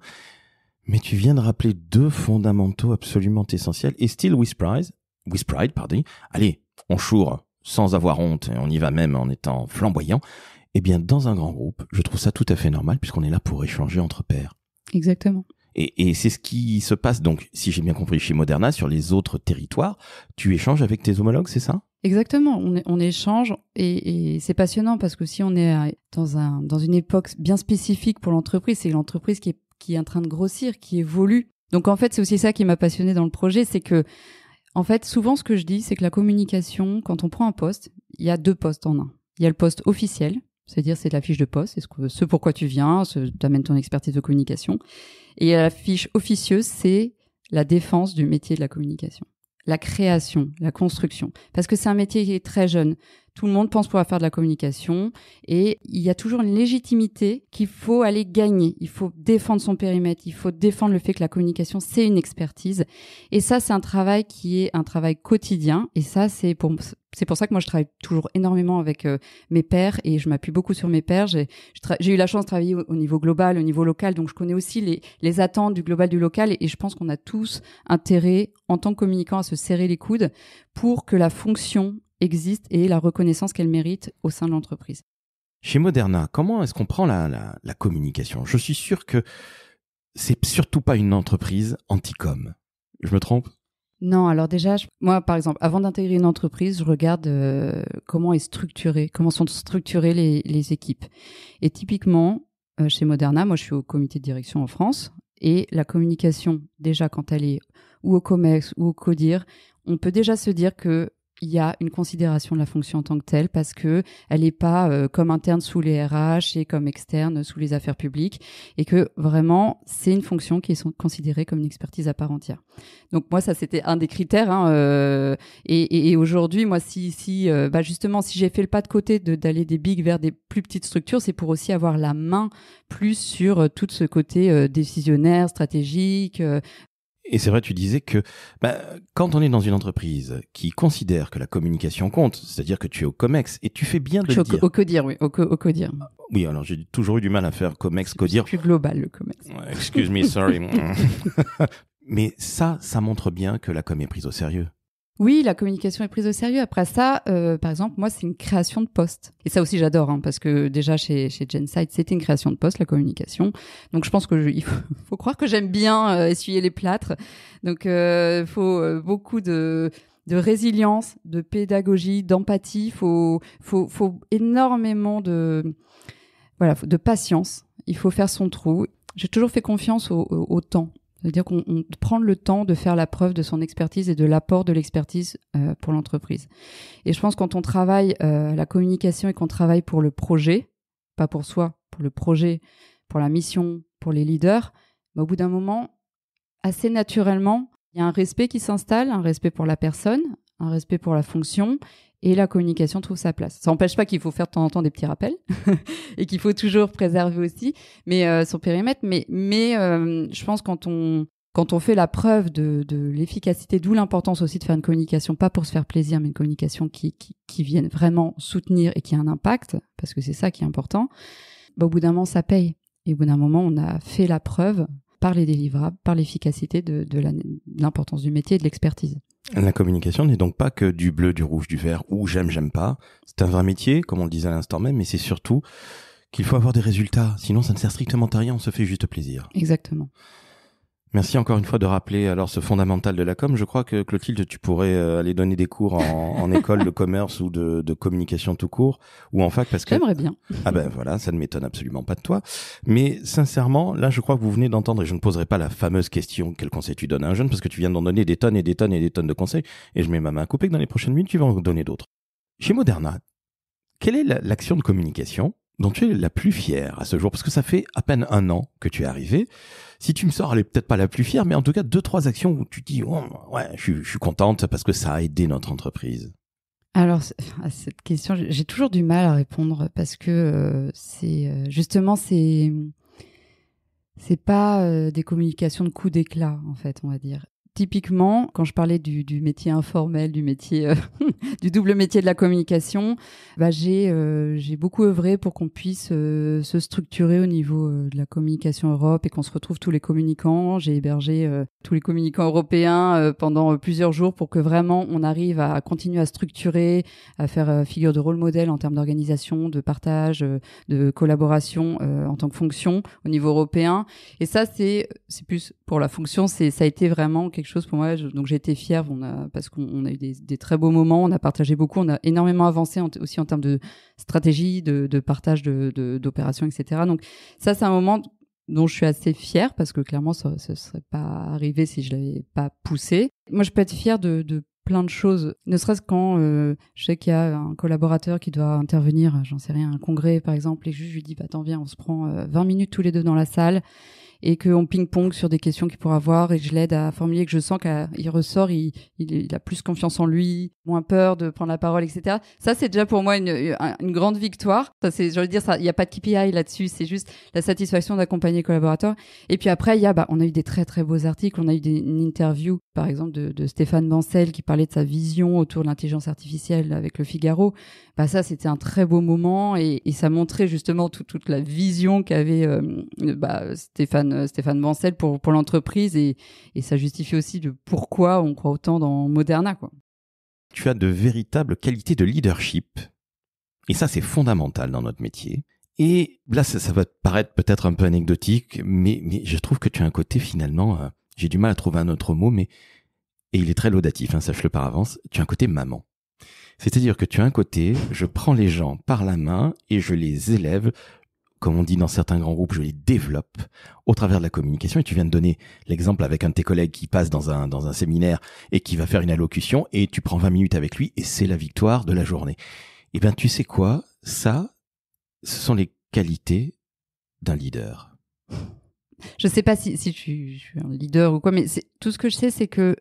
Mais tu viens de rappeler 2 fondamentaux absolument essentiels. Et still with pride, allez, on choure sans avoir honte, et on y va même en étant flamboyant. Eh bien, dans un grand groupe, je trouve ça tout à fait normal puisqu'on est là pour échanger entre pairs. Exactement. Et c'est ce qui se passe, donc, si j'ai bien compris, chez Moderna, sur les autres territoires, tu échanges avec tes homologues, c'est ça ? Exactement, on échange et c'est passionnant parce que si on est dans une époque bien spécifique pour l'entreprise, c'est l'entreprise qui est en train de grossir, qui évolue. Donc en fait, c'est aussi ça qui m'a passionnée dans le projet, c'est que en fait, souvent ce que je dis, c'est que la communication, quand on prend un poste, il y a 2 postes en un. Il y a le poste officiel, c'est-à-dire c'est la fiche de poste, c'est ce pourquoi tu viens, t'amènes ton expertise de communication. Et il y a la fiche officieuse, c'est la défense du métier de la communication. La création, la construction. Parce que c'est un métier qui est très jeune. Tout le monde pense pouvoir faire de la communication et il y a toujours une légitimité qu'il faut aller gagner. Il faut défendre son périmètre, il faut défendre le fait que la communication, c'est une expertise. Et ça, c'est un travail qui est un travail quotidien. Et ça, c'est pour ça que moi, je travaille toujours énormément avec mes pairs et je m'appuie beaucoup sur mes pairs. J'ai eu la chance de travailler au niveau global, au niveau local, donc je connais aussi les attentes du global, du local et je pense qu'on a tous intérêt, en tant que communicants, à se serrer les coudes pour que la fonction existe et la reconnaissance qu'elle mérite au sein de l'entreprise. Chez Moderna, comment est-ce qu'on prend la communication ? Je suis sûr que c'est surtout pas une entreprise anti-com. Je me trompe ? Non, alors déjà, moi, par exemple, avant d'intégrer une entreprise, je regarde comment sont structurées les équipes. Et typiquement, chez Moderna, moi, je suis au comité de direction en France, et la communication, déjà, quand elle est ou au COMEX ou au CODIR, on peut déjà se dire que il y a une considération de la fonction en tant que telle parce que elle n'est pas comme interne sous les RH et comme externe sous les affaires publiques et que vraiment c'est une fonction qui est considérée comme une expertise à part entière. Donc moi ça c'était un des critères et aujourd'hui moi justement si j'ai fait le pas de côté d'aller des big vers des plus petites structures, c'est pour aussi avoir la main plus sur tout ce côté décisionnaire, stratégique. Et c'est vrai, tu disais que quand on est dans une entreprise qui considère que la communication compte, c'est-à-dire que tu es au COMEX, et tu fais bien de le dire. Au CODIR, oui, au CODIR. Oui, alors j'ai toujours eu du mal à faire COMEX, CODIR. C'est plus global, le COMEX. Excuse me, sorry. Mais ça montre bien que la com est prise au sérieux. Oui, la communication est prise au sérieux. Après ça, par exemple, moi, c'est une création de poste. Et ça aussi, j'adore, parce que déjà, chez Gensight, c'était une création de poste, la communication. Donc, je pense que il faut croire que j'aime bien essuyer les plâtres. Donc, il faut beaucoup de de résilience, de pédagogie, d'empathie. Faut énormément de patience. Il faut faire son trou. J'ai toujours fait confiance au temps. C'est-à-dire qu'on prend le temps de faire la preuve de son expertise et de l'apport de l'expertise pour l'entreprise. Et je pense quand on travaille la communication et qu'on travaille pour le projet, pas pour soi, pour le projet, pour la mission, pour les leaders, au bout d'un moment, assez naturellement, il y a un respect qui s'installe, un respect pour la personne, un respect pour la fonction, et la communication trouve sa place. Ça n'empêche pas qu'il faut faire de temps en temps des petits rappels et qu'il faut toujours préserver aussi son périmètre. Mais je pense quand on fait la preuve de l'efficacité, d'où l'importance aussi de faire une communication, pas pour se faire plaisir, mais une communication qui vienne vraiment soutenir et qui a un impact, parce que c'est ça qui est important, au bout d'un moment, ça paye. Et au bout d'un moment, on a fait la preuve par les délivrables, par l'efficacité de l'importance du métier et de l'expertise. La communication n'est donc pas que du bleu, du rouge, du vert, ou j'aime pas. C'est un vrai métier, comme on le disait à l'instant même, mais c'est surtout qu'il faut avoir des résultats. Sinon, ça ne sert strictement à rien, on se fait juste plaisir. Exactement. Merci encore une fois de rappeler alors ce fondamental de la com. Je crois que Clotilde, tu pourrais aller donner des cours en école de commerce ou de communication tout court ou en fac parce que j'aimerais bien. Ah ben voilà, ça ne m'étonne absolument pas de toi. Mais sincèrement, là, je crois que vous venez d'entendre et je ne poserai pas la fameuse question quel conseil tu donnes à un jeune parce que tu viens d'en donner des tonnes et des tonnes et des tonnes de conseils et je mets ma main à couper que dans les prochaines minutes tu vas en donner d'autres. Chez Moderna, quelle est l'action de communication dont tu es la plus fière à ce jour? Parce que ça fait à peine 1 an que tu es arrivé. Si tu me sors, elle est peut-être pas la plus fière, mais en tout cas 2-3 actions où tu dis oh, ouais, je suis contente parce que ça a aidé notre entreprise. Alors à cette question, j'ai toujours du mal à répondre parce que c'est pas des communications de coups d'éclat en fait, on va dire. Typiquement, quand je parlais du métier informel, du métier du double métier de la communication, j'ai beaucoup œuvré pour qu'on puisse se structurer au niveau de la communication Europe et qu'on se retrouve tous les communicants. J'ai hébergé tous les communicants européens pendant plusieurs jours pour que vraiment on arrive à continuer à structurer, à faire figure de rôle modèle en termes d'organisation, de partage, de collaboration en tant que fonction au niveau européen. Et ça, c'est plus pour la fonction, ça a été vraiment quelque chose pour moi. Donc j'ai été fière parce qu'on a eu des très beaux moments, on a partagé beaucoup, on a énormément avancé aussi en termes de stratégie, de partage d'opérations, etc. Donc ça, c'est un moment dont je suis assez fière parce que clairement, ça serait pas arrivé si je l'avais pas poussé. Moi, je peux être fière de plein de choses, ne serait-ce quand je sais qu'il y a un collaborateur qui doit intervenir, j'en sais rien, un congrès par exemple, et je lui dis attends viens, on se prend 20 minutes tous les deux dans la salle et qu'on ping-pong sur des questions qu'il pourra avoir et que je l'aide à formuler, que je sens qu'il ressort, il a plus confiance en lui, moins peur de prendre la parole, etc. Ça, c'est déjà pour moi une grande victoire. Ça, je veux dire, il n'y a pas de KPI là-dessus, c'est juste la satisfaction d'accompagner les collaborateurs. Et puis après, on a eu des très très beaux articles, on a eu une interview, par exemple, de Stéphane Bancel qui parlait de sa vision autour de l'intelligence artificielle avec Le Figaro. Ça, c'était un très beau moment et ça montrait justement toute la vision qu'avait Stéphane Bancel pour l'entreprise et ça justifie aussi de pourquoi on croit autant dans Moderna, quoi. Tu as de véritables qualités de leadership et ça, c'est fondamental dans notre métier. Et là, ça va te paraître peut-être un peu anecdotique, mais je trouve que tu as un côté finalement, j'ai du mal à trouver un autre mot, et il est très laudatif, sache-le par avance, tu as un côté maman. C'est-à-dire que tu as un côté, je prends les gens par la main et je les élève, comme on dit dans certains grands groupes, je les développe au travers de la communication. Et tu viens de donner l'exemple avec un de tes collègues qui passe dans un séminaire et qui va faire une allocution et tu prends 20 minutes avec lui et c'est la victoire de la journée. Eh bien, tu sais quoi? Ça, ce sont les qualités d'un leader. Je sais pas si je suis un leader ou quoi, mais tout ce que je sais, c'est que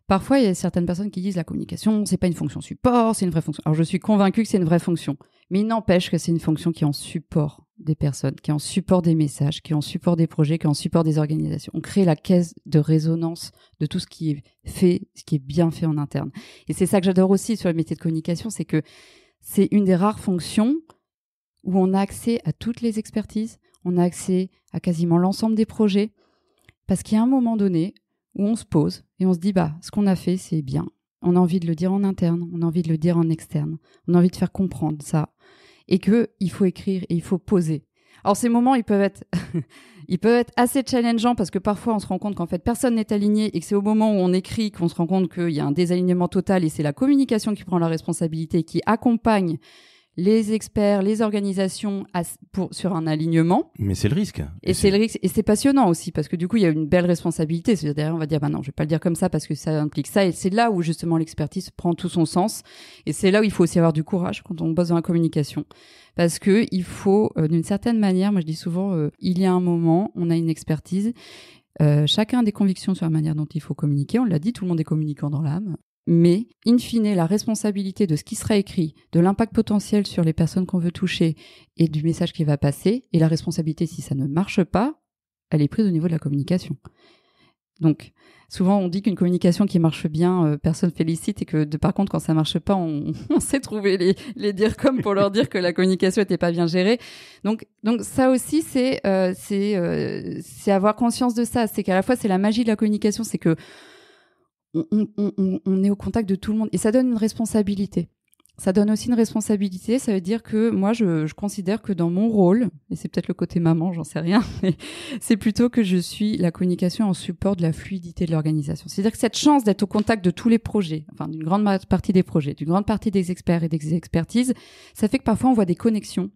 parfois, il y a certaines personnes qui disent la communication, c'est pas une fonction support, c'est une vraie fonction. Alors, je suis convaincue que c'est une vraie fonction. Mais il n'empêche que c'est une fonction qui est en support des personnes, qui est en support des messages, qui est en support des projets, qui est en support des organisations. On crée la caisse de résonance de tout ce qui est fait, ce qui est bien fait en interne. Et c'est ça que j'adore aussi sur le métier de communication, c'est que c'est une des rares fonctions où on a accès à toutes les expertises, on a accès à quasiment l'ensemble des projets, parce qu'il y a un moment donné où on se pose et on se dit ce qu'on a fait, c'est bien. On a envie de le dire en interne, on a envie de le dire en externe, on a envie de faire comprendre ça. Et qu'il faut écrire et il faut poser. Alors ces moments, ils peuvent être assez challengeants parce que parfois on se rend compte qu'en fait personne n'est aligné et que c'est au moment où on écrit qu'on se rend compte qu'il y a un désalignement total et c'est la communication qui prend la responsabilité, qui accompagne les experts, les organisations sur un alignement. Mais c'est le risque. Et c'est le risque. Et c'est passionnant aussi parce que du coup, il y a une belle responsabilité. C'est-à-dire derrière, on va dire, bah non, je vais pas le dire comme ça parce que ça implique ça. Et c'est là où justement l'expertise prend tout son sens. Et c'est là où il faut aussi avoir du courage quand on bosse dans la communication. Parce que il faut, d'une certaine manière, moi je dis souvent, il y a un moment, on a une expertise. Chacun a des convictions sur la manière dont il faut communiquer. On l'a dit, tout le monde est communicant dans l'âme. Mais, in fine, la responsabilité de ce qui sera écrit, de l'impact potentiel sur les personnes qu'on veut toucher et du message qui va passer, et la responsabilité, si ça ne marche pas, elle est prise au niveau de la communication. Donc, souvent, on dit qu'une communication qui marche bien, personne félicite, et que, par contre, quand ça marche pas, on sait trouver les dire comme pour leur dire que la communication était pas bien gérée. Donc ça aussi, c'est avoir conscience de ça. C'est qu'à la fois, c'est la magie de la communication, c'est que on est au contact de tout le monde et ça donne une responsabilité. Ça donne aussi une responsabilité, ça veut dire que moi je considère que dans mon rôle, et c'est peut-être le côté maman, j'en sais rien, mais c'est plutôt que je suis la communication en support de la fluidité de l'organisation. C'est-à-dire que cette chance d'être au contact de tous les projets, enfin d'une grande partie des projets, d'une grande partie des experts et des expertises, ça fait que parfois on voit des connexions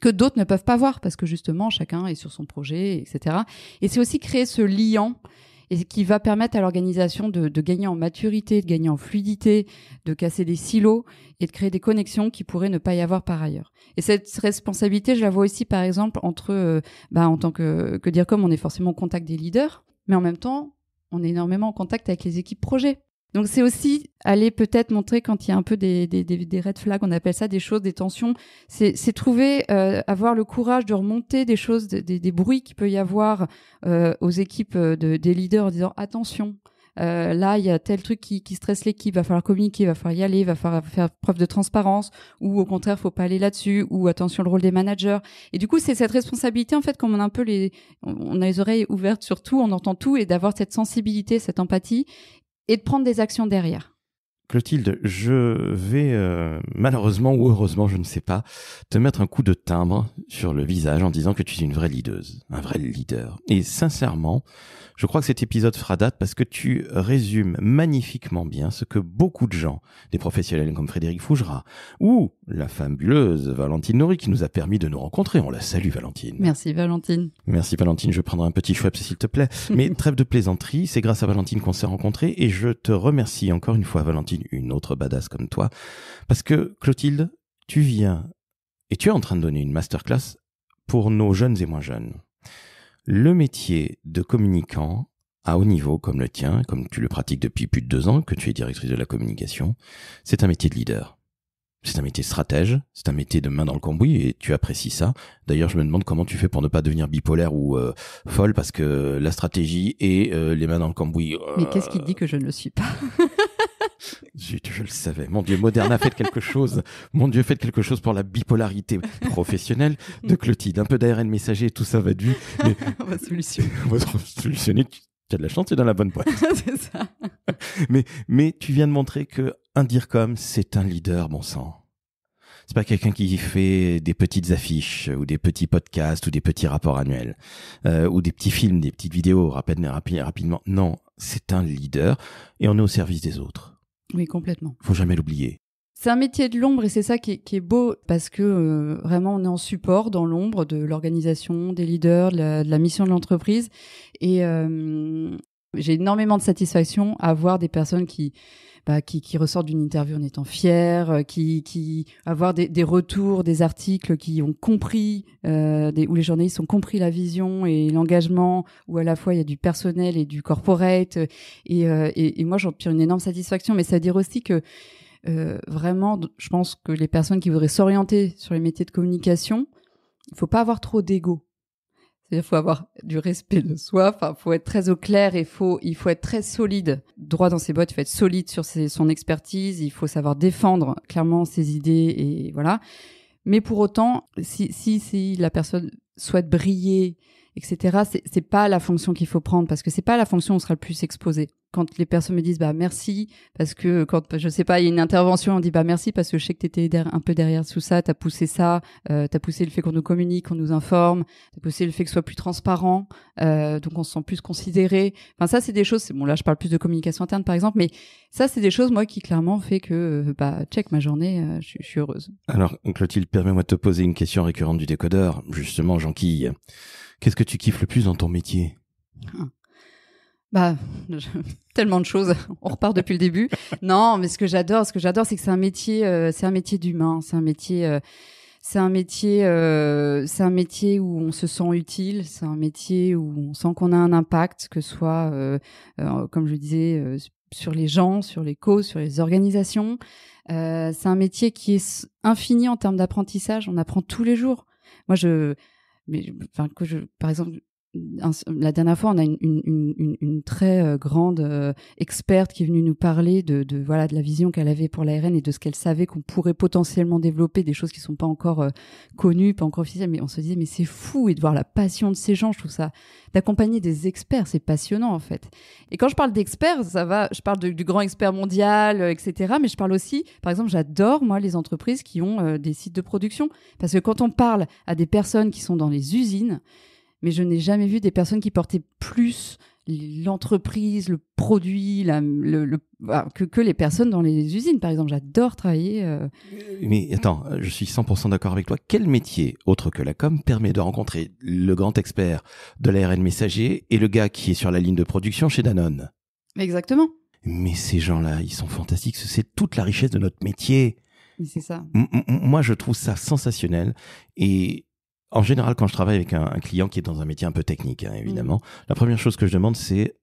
que d'autres ne peuvent pas voir parce que justement chacun est sur son projet, etc. Et c'est aussi créer ce liant et qui va permettre à l'organisation de gagner en maturité, de gagner en fluidité, de casser des silos et de créer des connexions qui pourraient ne pas y avoir par ailleurs. Et cette responsabilité, je la vois aussi par exemple entre, en tant que DIRCOM, on est forcément au contact des leaders, mais en même temps, on est énormément en contact avec les équipes projets. Donc c'est aussi aller peut-être montrer quand il y a un peu des red flags, on appelle ça des choses, des tensions, c'est trouver, avoir le courage de remonter des choses, des bruits qu'il peut y avoir aux équipes des leaders en disant attention, là il y a tel truc qui stresse l'équipe, va falloir communiquer, va falloir y aller, va falloir faire preuve de transparence, ou au contraire faut pas aller là-dessus, ou attention le rôle des managers. Et du coup c'est cette responsabilité en fait, comme on a un peu on a les oreilles ouvertes sur tout, on entend tout, et d'avoir cette sensibilité, cette empathie, et de prendre des actions derrière. Clotilde, je vais malheureusement ou heureusement, je ne sais pas, te mettre un coup de timbre sur le visage en disant que tu es une vraie leaduse, un vrai leader. Et sincèrement, je crois que cet épisode fera date parce que tu résumes magnifiquement bien ce que beaucoup de gens, des professionnels comme Frédéric Fougerat ou la fabuleuse Valentine Nory qui nous a permis de nous rencontrer. On la salue, Valentine. Merci, Valentine. Merci, Valentine. Je prendrai un petit Schweppes, s'il te plaît. Mais trêve de plaisanterie, c'est grâce à Valentine qu'on s'est rencontrés et je te remercie encore une fois, Valentine, une autre badass comme toi, parce que Clotilde, tu viens et tu es en train de donner une masterclass pour nos jeunes et moins jeunes. Le métier de communicant à haut niveau comme le tien, comme tu le pratiques depuis plus de 2 ans, que tu es directrice de la communication, c'est un métier de leader. C'est un métier stratège, c'est un métier de main dans le cambouis et tu apprécies ça. D'ailleurs, je me demande comment tu fais pour ne pas devenir bipolaire ou folle parce que la stratégie et les mains dans le cambouis... Mais qu'est-ce qui te dit que je ne le suis pas? Je le savais. Mon Dieu, Moderna, faites quelque chose. Mon Dieu, faites quelque chose pour la bipolarité professionnelle de Clotilde. Un peu d'ARN messager, tout ça va de vue. Mais... On va solutionner. On va solutionner. Tu as de la chance, tu es dans la bonne boîte. C'est ça. Mais tu viens de montrer que un DIRCOM, c'est un leader, bon sang. C'est pas quelqu'un qui fait des petites affiches ou des petits podcasts ou des petits rapports annuels ou des petits films, des petites vidéos rapidement. Non, c'est un leader et on est au service des autres. Oui, complètement. Faut jamais l'oublier. C'est un métier de l'ombre et c'est ça qui est beau parce que vraiment on est en support dans l'ombre de l'organisation, des leaders, de la mission de l'entreprise et j'ai énormément de satisfaction à voir des personnes qui ressortent d'une interview en étant fiers, qui avoir des retours, des articles qui ont compris, où les journalistes ont compris la vision et l'engagement, où à la fois il y a du personnel et du corporate, et moi j'en tire une énorme satisfaction, mais ça veut dire aussi que vraiment, je pense que les personnes qui voudraient s'orienter sur les métiers de communication, il faut pas avoir trop d'ego. C'est-à-dire faut avoir du respect de soi, enfin faut être très au clair et il faut être très solide, droit dans ses bottes, il faut être solide sur son expertise, il faut savoir défendre clairement ses idées et voilà. Mais pour autant, si la personne souhaite briller, etc., c'est pas la fonction qu'il faut prendre parce que c'est pas la fonction où on sera le plus exposé. quand les personnes me disent merci parce que quand je sais pas, il y a une intervention, on dit merci parce que je sais que t'étais un peu derrière tout ça, t'as poussé ça, t'as poussé le fait qu'on nous communique, qu'on nous informe, t'as poussé le fait que ce soit plus transparent, donc on se sent plus considéré. Enfin ça c'est des choses, là je parle plus de communication interne par exemple, mais ça c'est des choses moi qui clairement fait que check ma journée, je suis heureuse. Alors Clotilde, permets-moi de te poser une question récurrente du décodeur, justement Jean-Quille. Qu'est-ce que tu kiffes le plus dans ton métier ? Tellement de choses. On repart depuis le début. Non, mais ce que j'adore, c'est que c'est un métier d'humain. C'est un métier où on se sent utile. C'est un métier où on sent qu'on a un impact, que ce soit, comme je disais, sur les gens, sur les causes, sur les organisations. C'est un métier qui est infini en termes d'apprentissage. On apprend tous les jours. Moi, par exemple, la dernière fois, on a une très grande experte qui est venue nous parler de la vision qu'elle avait pour l'ARN et de ce qu'elle savait qu'on pourrait potentiellement développer, des choses qui sont pas encore connues, pas encore officielles, mais on se disait mais c'est fou, et de voir la passion de ces gens, je trouve ça, d'accompagner des experts, c'est passionnant en fait. Et quand je parle d'experts, je parle du grand expert mondial, etc. Mais je parle aussi, par exemple, j'adore moi les entreprises qui ont des sites de production, parce que quand on parle à des personnes qui sont dans les usines, mais je n'ai jamais vu des personnes qui portaient plus l'entreprise, le produit, que les personnes dans les usines. Par exemple, j'adore travailler. Mais attends, je suis 100% d'accord avec toi. Quel métier, autre que la com, permet de rencontrer le grand expert de l'ARN messager et le gars qui est sur la ligne de production chez Danone ? Exactement. Mais ces gens-là, ils sont fantastiques. C'est toute la richesse de notre métier. Mais c'est ça. Moi, je trouve ça sensationnel. Et en général, quand je travaille avec un client qui est dans un métier un peu technique, évidemment, la première chose que je demande, c'est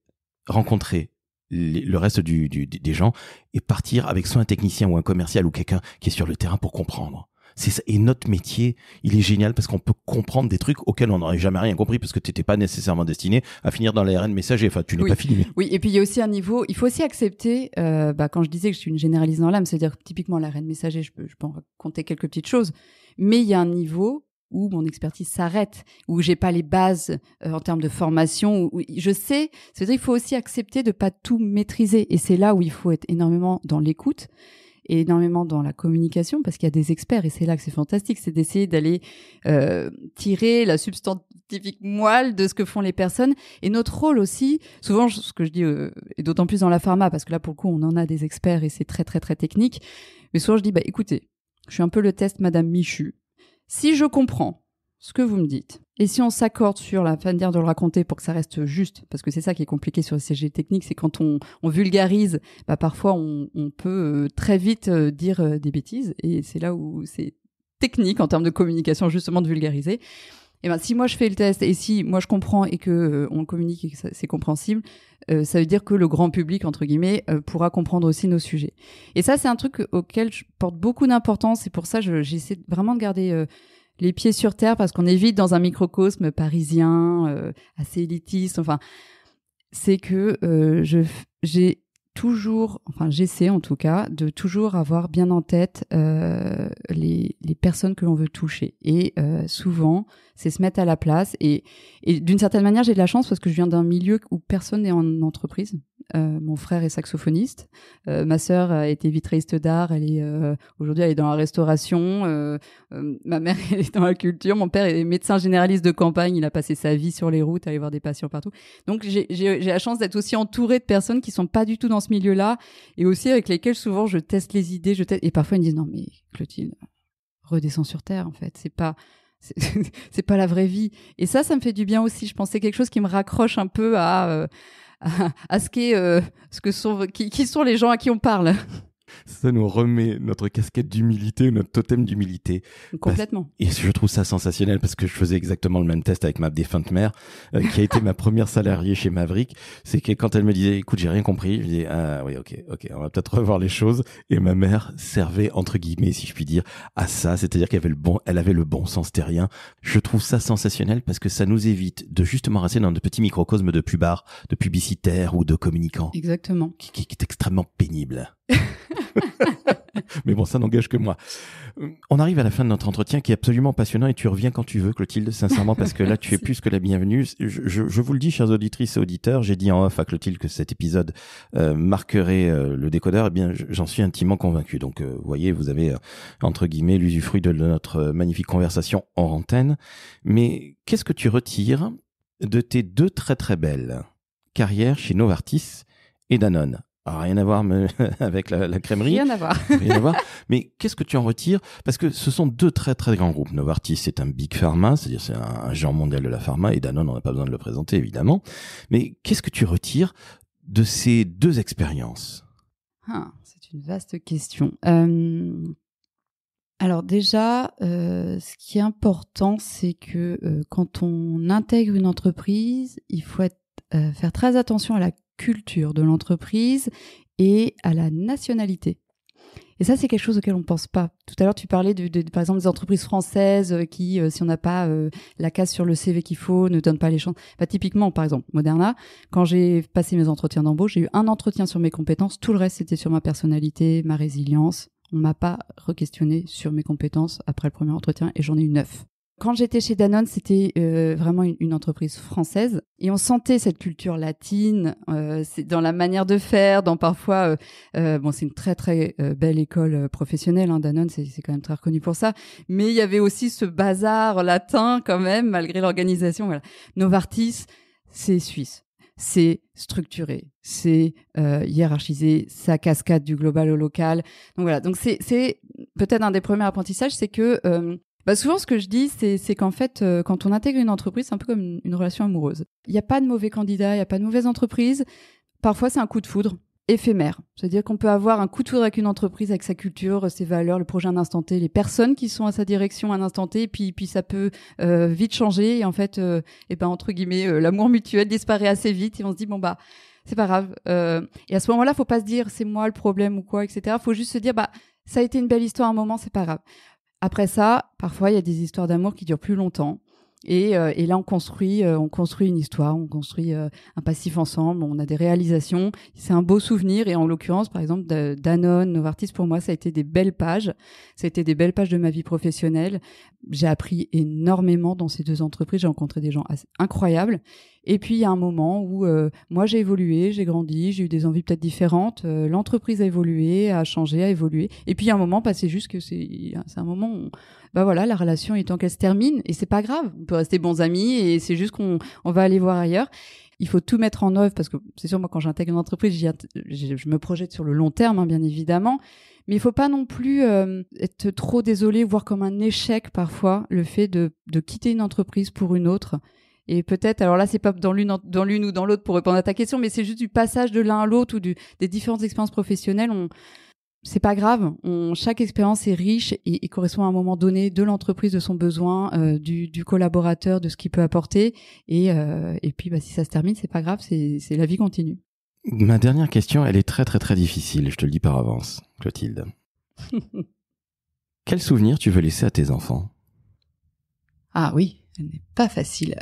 rencontrer le reste des gens et partir avec soit un technicien ou un commercial ou quelqu'un qui est sur le terrain pour comprendre. C'est ça. Et notre métier, il est génial parce qu'on peut comprendre des trucs auxquels on n'aurait jamais rien compris parce que tu n'étais pas nécessairement destiné à finir dans l'ARN messager. Enfin, tu n'es pas fini. Oui, et puis il y a aussi un niveau, il faut aussi accepter, quand je disais que je suis une généraliste dans l'âme, c'est-à-dire que typiquement l'ARN messager, je peux en raconter quelques petites choses, mais il y a un niveau où mon expertise s'arrête, où j'ai pas les bases en termes de formation, où je sais, c'est-à-dire qu'il faut aussi accepter de pas tout maîtriser, et c'est là où il faut être énormément dans l'écoute et énormément dans la communication, parce qu'il y a des experts, et c'est là que c'est fantastique, c'est d'essayer d'aller tirer la substantifique moelle de ce que font les personnes. Et notre rôle aussi, souvent ce que je dis, et d'autant plus dans la pharma, parce que là pour le coup on en a des experts et c'est très très très technique, mais souvent je dis écoutez, je suis un peu le test Madame Michu. Si je comprends ce que vous me dites, et si on s'accorde sur la manière de le raconter pour que ça reste juste, parce que c'est ça qui est compliqué sur les CG techniques, c'est quand on vulgarise, parfois on peut très vite dire des bêtises, et c'est là où c'est technique en termes de communication justement de vulgariser. Et si moi je fais le test, et si moi je comprends et que on communique et que c'est compréhensible, ça veut dire que le grand public, entre guillemets, pourra comprendre aussi nos sujets. Et ça, c'est un truc auquel je porte beaucoup d'importance, et pour ça, j'essaie vraiment de garder les pieds sur terre, parce qu'on est vite dans un microcosme parisien, assez élitiste. Enfin, c'est que j'essaie en tout cas de toujours avoir bien en tête les personnes que l'on veut toucher, et souvent c'est se mettre à la place, et d'une certaine manière j'ai de la chance parce que je viens d'un milieu où personne n'est en entreprise. Mon frère est saxophoniste, ma sœur a été vitrailliste d'art, aujourd'hui elle est dans la restauration, ma mère elle est dans la culture, mon père est médecin généraliste de campagne, il a passé sa vie sur les routes à aller voir des patients partout. Donc j'ai la chance d'être aussi entourée de personnes qui sont pas du tout dans ce milieu-là, et aussi avec lesquelles souvent je teste les idées, et parfois ils me disent non mais Clotilde, redescends sur terre, en fait, c'est pas la vraie vie. Et ça me fait du bien aussi. Je pense que c'est quelque chose qui me raccroche un peu à ce qui sont les gens à qui on parle. Ça nous remet notre casquette d'humilité, notre totem d'humilité. Complètement. Et je trouve ça sensationnel parce que je faisais exactement le même test avec ma défunte mère, qui a été ma première salariée chez Maverick. C'est que quand elle me disait, écoute, j'ai rien compris, je disais, ah oui, ok, on va peut-être revoir les choses. Et ma mère servait, entre guillemets, si je puis dire, à ça. C'est-à-dire elle avait le bon sens terrien. Je trouve ça sensationnel parce que ça nous évite de justement rester dans de petits microcosmes de pubards, de publicitaires ou de communicants. Exactement. Qui est extrêmement pénible. Mais bon, ça n'engage que moi. On arrive à la fin de notre entretien qui est absolument passionnant et tu reviens quand tu veux, Clotilde, sincèrement, parce que là, tu es plus que la bienvenue. Je vous le dis, chers auditrices et auditeurs, j'ai dit en off à Clotilde que cet épisode marquerait le décodeur. Eh bien, j'en suis intimement convaincu. Donc, vous voyez, vous avez, entre guillemets, l'usufruit de notre magnifique conversation hors antenne. Mais qu'est-ce que tu retires de tes deux très très belles carrières chez Novartis et Danone? Alors, rien à voir avec la crèmerie. Rien à voir. Rien à voir. Mais qu'est-ce que tu en retires? Parce que ce sont deux très très grands groupes. Novartis, c'est un big pharma, c'est-à-dire c'est un géant mondial de la pharma, et Danone, on n'a pas besoin de le présenter évidemment. Mais qu'est-ce que tu retires de ces deux expériences? C'est une vaste question. Alors déjà, ce qui est important, c'est que quand on intègre une entreprise, il faut faire très attention à la culture de l'entreprise et à la nationalité. Et ça, c'est quelque chose auquel on ne pense pas. Tout à l'heure, tu parlais par exemple des entreprises françaises qui, si on n'a pas la case sur le CV qu'il faut, ne donnent pas les chances. Typiquement, par exemple, Moderna, quand j'ai passé mes entretiens d'embauche, j'ai eu un entretien sur mes compétences, tout le reste, c'était sur ma personnalité, ma résilience. On m'a pas re-questionné sur mes compétences après le premier entretien et j'en ai eu 9. Quand j'étais chez Danone, c'était vraiment une entreprise française et on sentait cette culture latine, c'est dans la manière de faire, dans parfois, c'est une très très belle école professionnelle, hein, Danone, c'est quand même très reconnu pour ça, mais il y avait aussi ce bazar latin quand même, malgré l'organisation. Voilà. Novartis, c'est suisse. C'est structuré, c'est hiérarchisé, ça cascade du global au local. Donc voilà, donc c'est peut-être un des premiers apprentissages, c'est que souvent ce que je dis, c'est qu'en fait, quand on intègre une entreprise, c'est un peu comme une relation amoureuse. Il n'y a pas de mauvais candidat, il n'y a pas de mauvaise entreprise. Parfois, c'est un coup de foudre éphémère. C'est-à-dire qu'on peut avoir un coup de foudre avec une entreprise, avec sa culture, ses valeurs, le projet à un instant T, les personnes qui sont à sa direction à un instant T, et puis ça peut vite changer. Et en fait, entre guillemets, l'amour mutuel disparaît assez vite et on se dit, c'est pas grave. Et à ce moment-là, faut pas se dire, c'est moi le problème ou quoi, etc. Faut juste se dire, ça a été une belle histoire à un moment, c'est pas grave. Après ça, parfois, il y a des histoires d'amour qui durent plus longtemps. Et là, on construit une histoire, on construit un passif ensemble, on a des réalisations. C'est un beau souvenir. Et en l'occurrence, par exemple, Danone, Novartis, pour moi, ça a été des belles pages. Ça a été des belles pages de ma vie professionnelle. J'ai appris énormément dans ces deux entreprises. J'ai rencontré des gens incroyables. Et puis, il y a un moment où moi, j'ai évolué, j'ai grandi, j'ai eu des envies peut-être différentes. L'entreprise a évolué, a changé, a évolué. Et puis, il y a un moment, c'est juste que c'est un moment où, la relation étant qu'elle se termine. Et c'est pas grave. On peut rester bons amis et c'est juste qu'on va aller voir ailleurs. Il faut tout mettre en œuvre parce que c'est sûr, moi, quand j'intègre une entreprise, je me projette sur le long terme, hein, bien évidemment. Mais il faut pas non plus être trop désolé, voir comme un échec parfois le fait de quitter une entreprise pour une autre. Et peut-être, alors là, c'est pas dans l'une ou dans l'autre pour répondre à ta question, mais c'est juste du passage de l'un à l'autre ou des différentes expériences professionnelles. C'est pas grave. Chaque expérience est riche et correspond à un moment donné de l'entreprise, de son besoin, du collaborateur, de ce qu'il peut apporter. Et puis, si ça se termine, c'est pas grave. C'est la vie continue. Ma dernière question, elle est très très très difficile. Je te le dis par avance, Clotilde. Quel souvenir tu veux laisser à tes enfants? Ah oui. Elle n'est pas facile.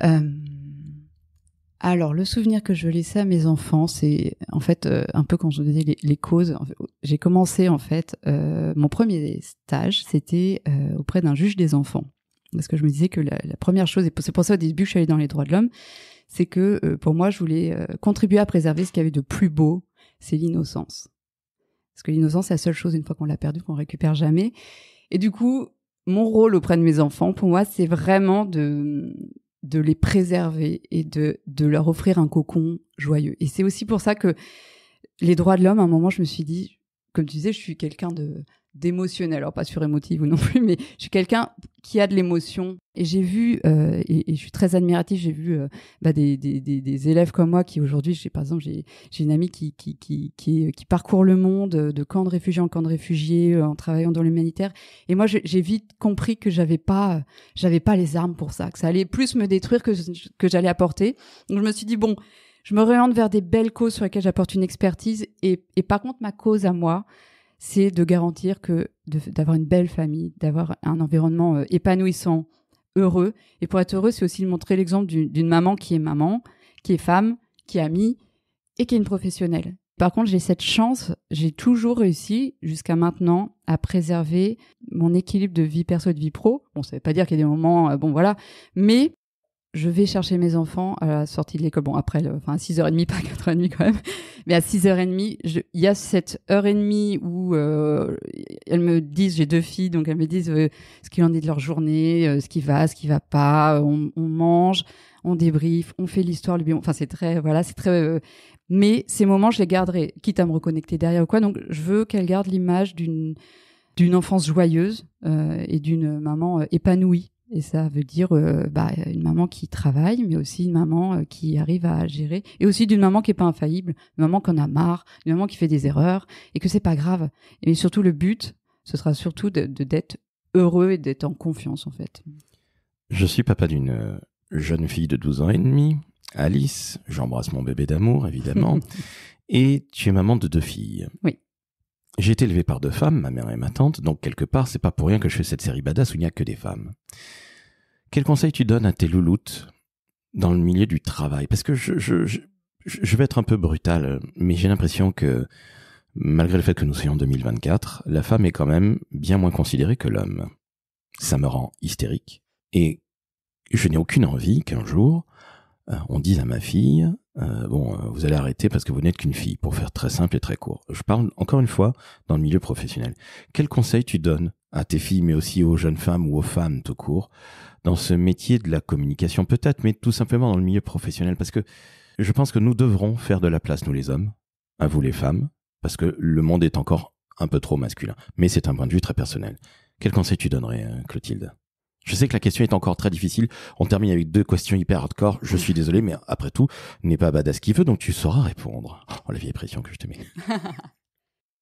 Alors, le souvenir que je veux laisser à mes enfants, c'est en fait un peu quand je vous disais les causes. En fait, j'ai commencé en fait mon premier stage, c'était auprès d'un juge des enfants, parce que je me disais que la première chose, et c'est pour ça au début que je suis allée dans les droits de l'homme, c'est que pour moi, je voulais contribuer à préserver ce qu'il y avait de plus beau, c'est l'innocence. Parce que l'innocence, c'est la seule chose une fois qu'on l'a perdue qu'on récupère jamais. Et du coup, mon rôle auprès de mes enfants, pour moi, c'est vraiment de les préserver et de leur offrir un cocon joyeux. Et c'est aussi pour ça que les droits de l'homme, à un moment, je me suis dit, comme tu disais, je suis quelqu'un d'émotionnel. Alors, pas surémotive non plus, mais je suis quelqu'un qui a de l'émotion. Et j'ai vu, et je suis très admirative, j'ai vu des élèves comme moi qui aujourd'hui, par exemple, j'ai une amie qui parcourt le monde de camp de réfugiés en camp de réfugiés en travaillant dans l'humanitaire. Et moi, j'ai vite compris que j'avais pas les armes pour ça, que ça allait plus me détruire que j'allais apporter. Donc, je me suis dit, bon, je me oriente vers des belles causes sur lesquelles j'apporte une expertise. Et par contre, ma cause à moi, c'est de garantir d'avoir une belle famille, d'avoir un environnement épanouissant, heureux. Et pour être heureux, c'est aussi de montrer l'exemple d'une maman, qui est femme, qui est amie et qui est une professionnelle. par contre, j'ai cette chance, j'ai toujours réussi jusqu'à maintenant à préserver mon équilibre de vie perso et de vie pro. Bon, ça veut pas dire qu'il y a des moments, voilà, mais je vais chercher mes enfants à la sortie de l'école. Bon, après, à 6h30, pas 4h30 quand même. Mais à 6h30, il y a cette heure et demie où elles me disent, j'ai 2 filles, donc elles me disent ce qu'il en est de leur journée, ce qui va pas. On mange, on débriefe, on fait l'histoire, le bilan. Enfin, c'est très, mais ces moments, je les garderai, quitte à me reconnecter derrière ou quoi. Donc, je veux qu'elles gardent l'image d'une enfance joyeuse et d'une maman épanouie. Et ça veut dire une maman qui travaille, mais aussi une maman qui arrive à gérer, et aussi d'une maman qui est pas infaillible, une maman qu'on a marre, une maman qui fait des erreurs, et que c'est pas grave. Et surtout, le but, ce sera surtout d'être heureux et d'être en confiance, en fait. Je suis papa d'une jeune fille de 12 ans et demi, Alice. J'embrasse mon bébé d'amour, évidemment. Et tu es maman de 2 filles. Oui. J'ai été élevé par 2 femmes, ma mère et ma tante, donc quelque part, c'est pas pour rien que je fais cette série badass où il n'y a que des femmes. Quel conseil tu donnes à tes louloutes dans le milieu du travail? Parce que je vais être un peu brutal, mais j'ai l'impression que, malgré le fait que nous soyons en 2024, la femme est quand même bien moins considérée que l'homme. Ça me rend hystérique. Et je n'ai aucune envie qu'un jour, on dise à ma fille, vous allez arrêter parce que vous n'êtes qu'une fille, pour faire très simple et très court. Je parle encore une fois dans le milieu professionnel. Quel conseil tu donnes à tes filles, mais aussi aux jeunes femmes ou aux femmes tout court, dans ce métier de la communication peut-être, mais tout simplement dans le milieu professionnel? Parce que je pense que nous devrons faire de la place, nous les hommes, à vous les femmes, parce que le monde est encore un peu trop masculin. Mais c'est un point de vue très personnel. Quel conseil tu donnerais, Clotilde? Je sais que la question est encore très difficile. On termine avec 2 questions hyper hardcore. Je suis désolé, mais après tout, n'est pas badass qui veut, donc tu sauras répondre. Oh, la vieille pression que je te mets.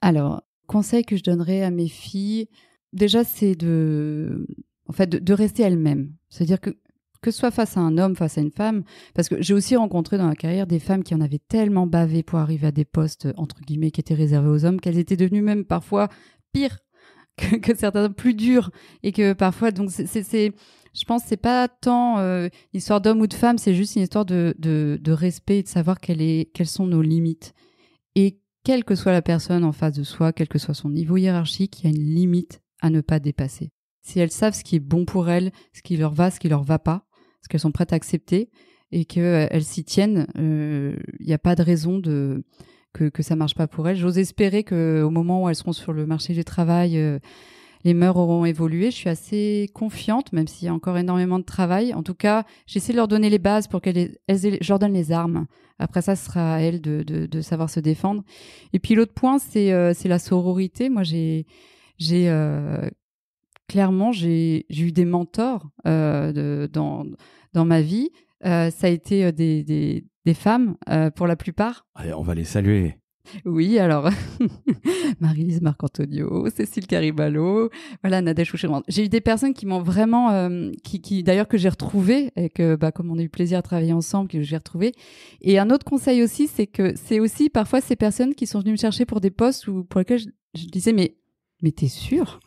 Alors, conseil que je donnerais à mes filles, déjà, c'est de rester elles-mêmes. C'est-à-dire que ce soit face à un homme, face à une femme, parce que j'ai aussi rencontré dans ma carrière des femmes qui en avaient tellement bavé pour arriver à des postes, entre guillemets, qui étaient réservés aux hommes, qu'elles étaient devenues même parfois pires que certains, plus durs, et que parfois, donc je pense que c'est pas tant une histoire d'homme ou de femme, c'est juste une histoire de respect et de savoir quelles sont nos limites. Et quelle que soit la personne en face de soi, quel que soit son niveau hiérarchique, il y a une limite à ne pas dépasser. Si elles savent ce qui est bon pour elles, ce qui leur va, ce qui leur va pas, ce qu'elles sont prêtes à accepter, et qu'elles s'y tiennent, il n'y a pas de raison que ça marche pas pour elles. J'ose espérer qu'au moment où elles seront sur le marché du travail, les mœurs auront évolué. Je suis assez confiante, même s'il y a encore énormément de travail. En tout cas, j'essaie de leur donner les bases pour je leur donne les armes. Après ça, ce sera à elles de savoir se défendre. Et puis l'autre point, c'est la sororité. Moi, clairement, j'ai eu des mentors dans ma vie. Ça a été des femmes pour la plupart. Allez, on va les saluer. Oui, alors Marie-Lise Marcantonio, Cécile Caribalo, voilà, Nadège Fouché. J'ai eu des personnes qui m'ont vraiment, qui d'ailleurs que j'ai retrouvées et que, comme on a eu plaisir à travailler ensemble, que j'ai retrouvées. Et un autre conseil aussi, c'est que c'est aussi parfois ces personnes qui sont venues me chercher pour des postes pour lesquels je disais mais t'es sûre?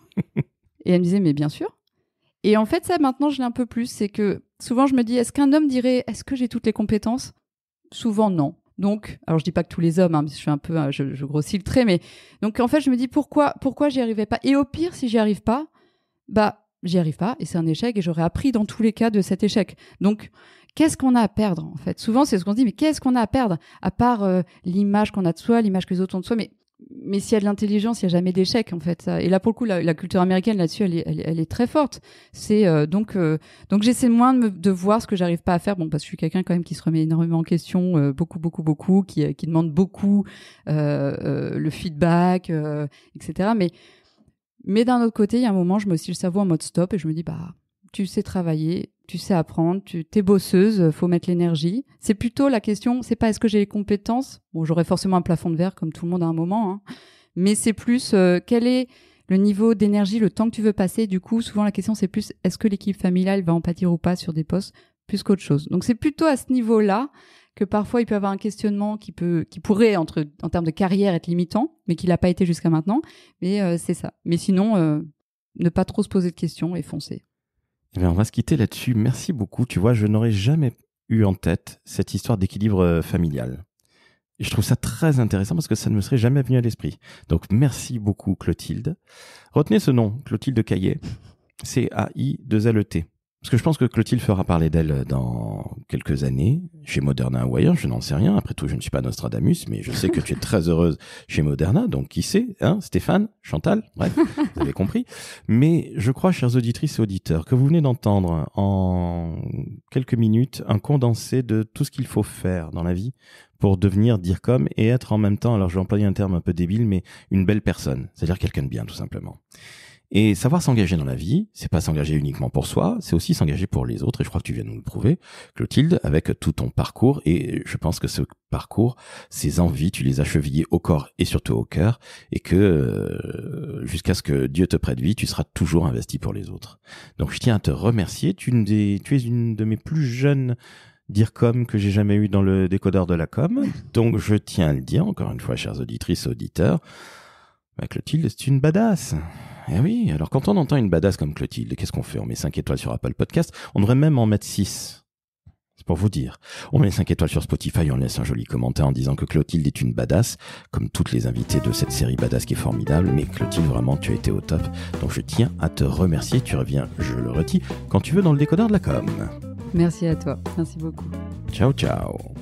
Et elle me disait mais bien sûr. Et en fait ça maintenant je l'ai un peu plus, c'est que souvent je me dis est-ce qu'un homme dirait est-ce que j'ai toutes les compétences? Souvent non. Donc, alors je dis pas que tous les hommes, je suis un peu, je grossis le trait, mais donc en fait je me dis pourquoi j'y arrivais pas. Et au pire si j'y arrive pas, j'y arrive pas et c'est un échec et j'aurais appris dans tous les cas de cet échec. Donc qu'est-ce qu'on a à perdre en fait? Souvent c'est ce qu'on se dit, mais qu'est-ce qu'on a à perdre à part l'image qu'on a de soi, l'image que les autres ont de soi, mais s'il y a de l'intelligence, il n'y a jamais d'échec en fait. Et là pour le coup, la culture américaine là-dessus, elle est très forte. C'est donc j'essaie moins de voir ce que j'arrive pas à faire. Bon, parce que je suis quelqu'un quand même qui se remet énormément en question, beaucoup, qui demande beaucoup le feedback, etc. Mais d'un autre côté, il y a un moment, je me suis le cerveau en mode stop et je me dis tu sais travailler, tu sais apprendre, t'es bosseuse, faut mettre l'énergie. C'est plutôt la question, c'est pas est-ce que j'ai les compétences. Bon, j'aurais forcément un plafond de verre comme tout le monde à un moment, hein. Mais c'est plus quel est le niveau d'énergie, le temps que tu veux passer. Du coup, souvent la question c'est plus est-ce que l'équipe familiale va en pâtir ou pas sur des postes plus qu'autre chose. Donc c'est plutôt à ce niveau-là que parfois il peut y avoir un questionnement qui pourrait en termes de carrière être limitant, mais qui l'a pas été jusqu'à maintenant. Mais c'est ça. Mais sinon, ne pas trop se poser de questions et foncer. Eh bien, on va se quitter là-dessus. Merci beaucoup. Tu vois, je n'aurais jamais eu en tête cette histoire d'équilibre familial. je trouve ça très intéressant parce que ça ne me serait jamais venu à l'esprit. Donc, merci beaucoup, Clotilde. Retenez ce nom, Clotilde Caillet. C-A-I-2-L-E-T. Parce que je pense que Clotilde fera parler d'elle dans quelques années, chez Moderna ou ailleurs, je n'en sais rien. Après tout, je ne suis pas Nostradamus, mais je sais que tu es très heureuse chez Moderna, donc qui sait, hein, Stéphane, Chantal, bref, vous avez compris. Mais je crois, chères auditrices et auditeurs, que vous venez d'entendre en quelques minutes un condensé de tout ce qu'il faut faire dans la vie pour devenir DIRCOM et être en même temps, alors je vais employer un terme un peu débile, mais une belle personne, c'est-à-dire quelqu'un de bien, tout simplement. Et savoir s'engager dans la vie, c'est pas s'engager uniquement pour soi, c'est aussi s'engager pour les autres. Et je crois que tu viens nous le prouver, Clotilde, avec tout ton parcours. Et je pense que ce parcours, ces envies, tu les as chevillées au corps et surtout au cœur. Et que jusqu'à ce que Dieu te prête vie, tu seras toujours investi pour les autres. Donc je tiens à te remercier. Tu es une de mes plus jeunes DIRCOM que j'ai jamais eu dans le décodeur de la com. Donc je tiens à le dire, encore une fois, chères auditrices et auditeurs, Clotilde, c'est une badass. Eh oui, alors quand on entend une badass comme Clotilde, qu'est-ce qu'on fait? On met 5 étoiles sur Apple Podcast, on devrait même en mettre 6. C'est pour vous dire. On met 5 étoiles sur Spotify, on laisse un joli commentaire en disant que Clotilde est une badass, comme toutes les invitées de cette série badass qui est formidable, mais Clotilde, vraiment, tu as été au top. Donc je tiens à te remercier, tu reviens, je le redis, quand tu veux dans le décodeur de la com. Merci à toi, merci beaucoup. Ciao, ciao.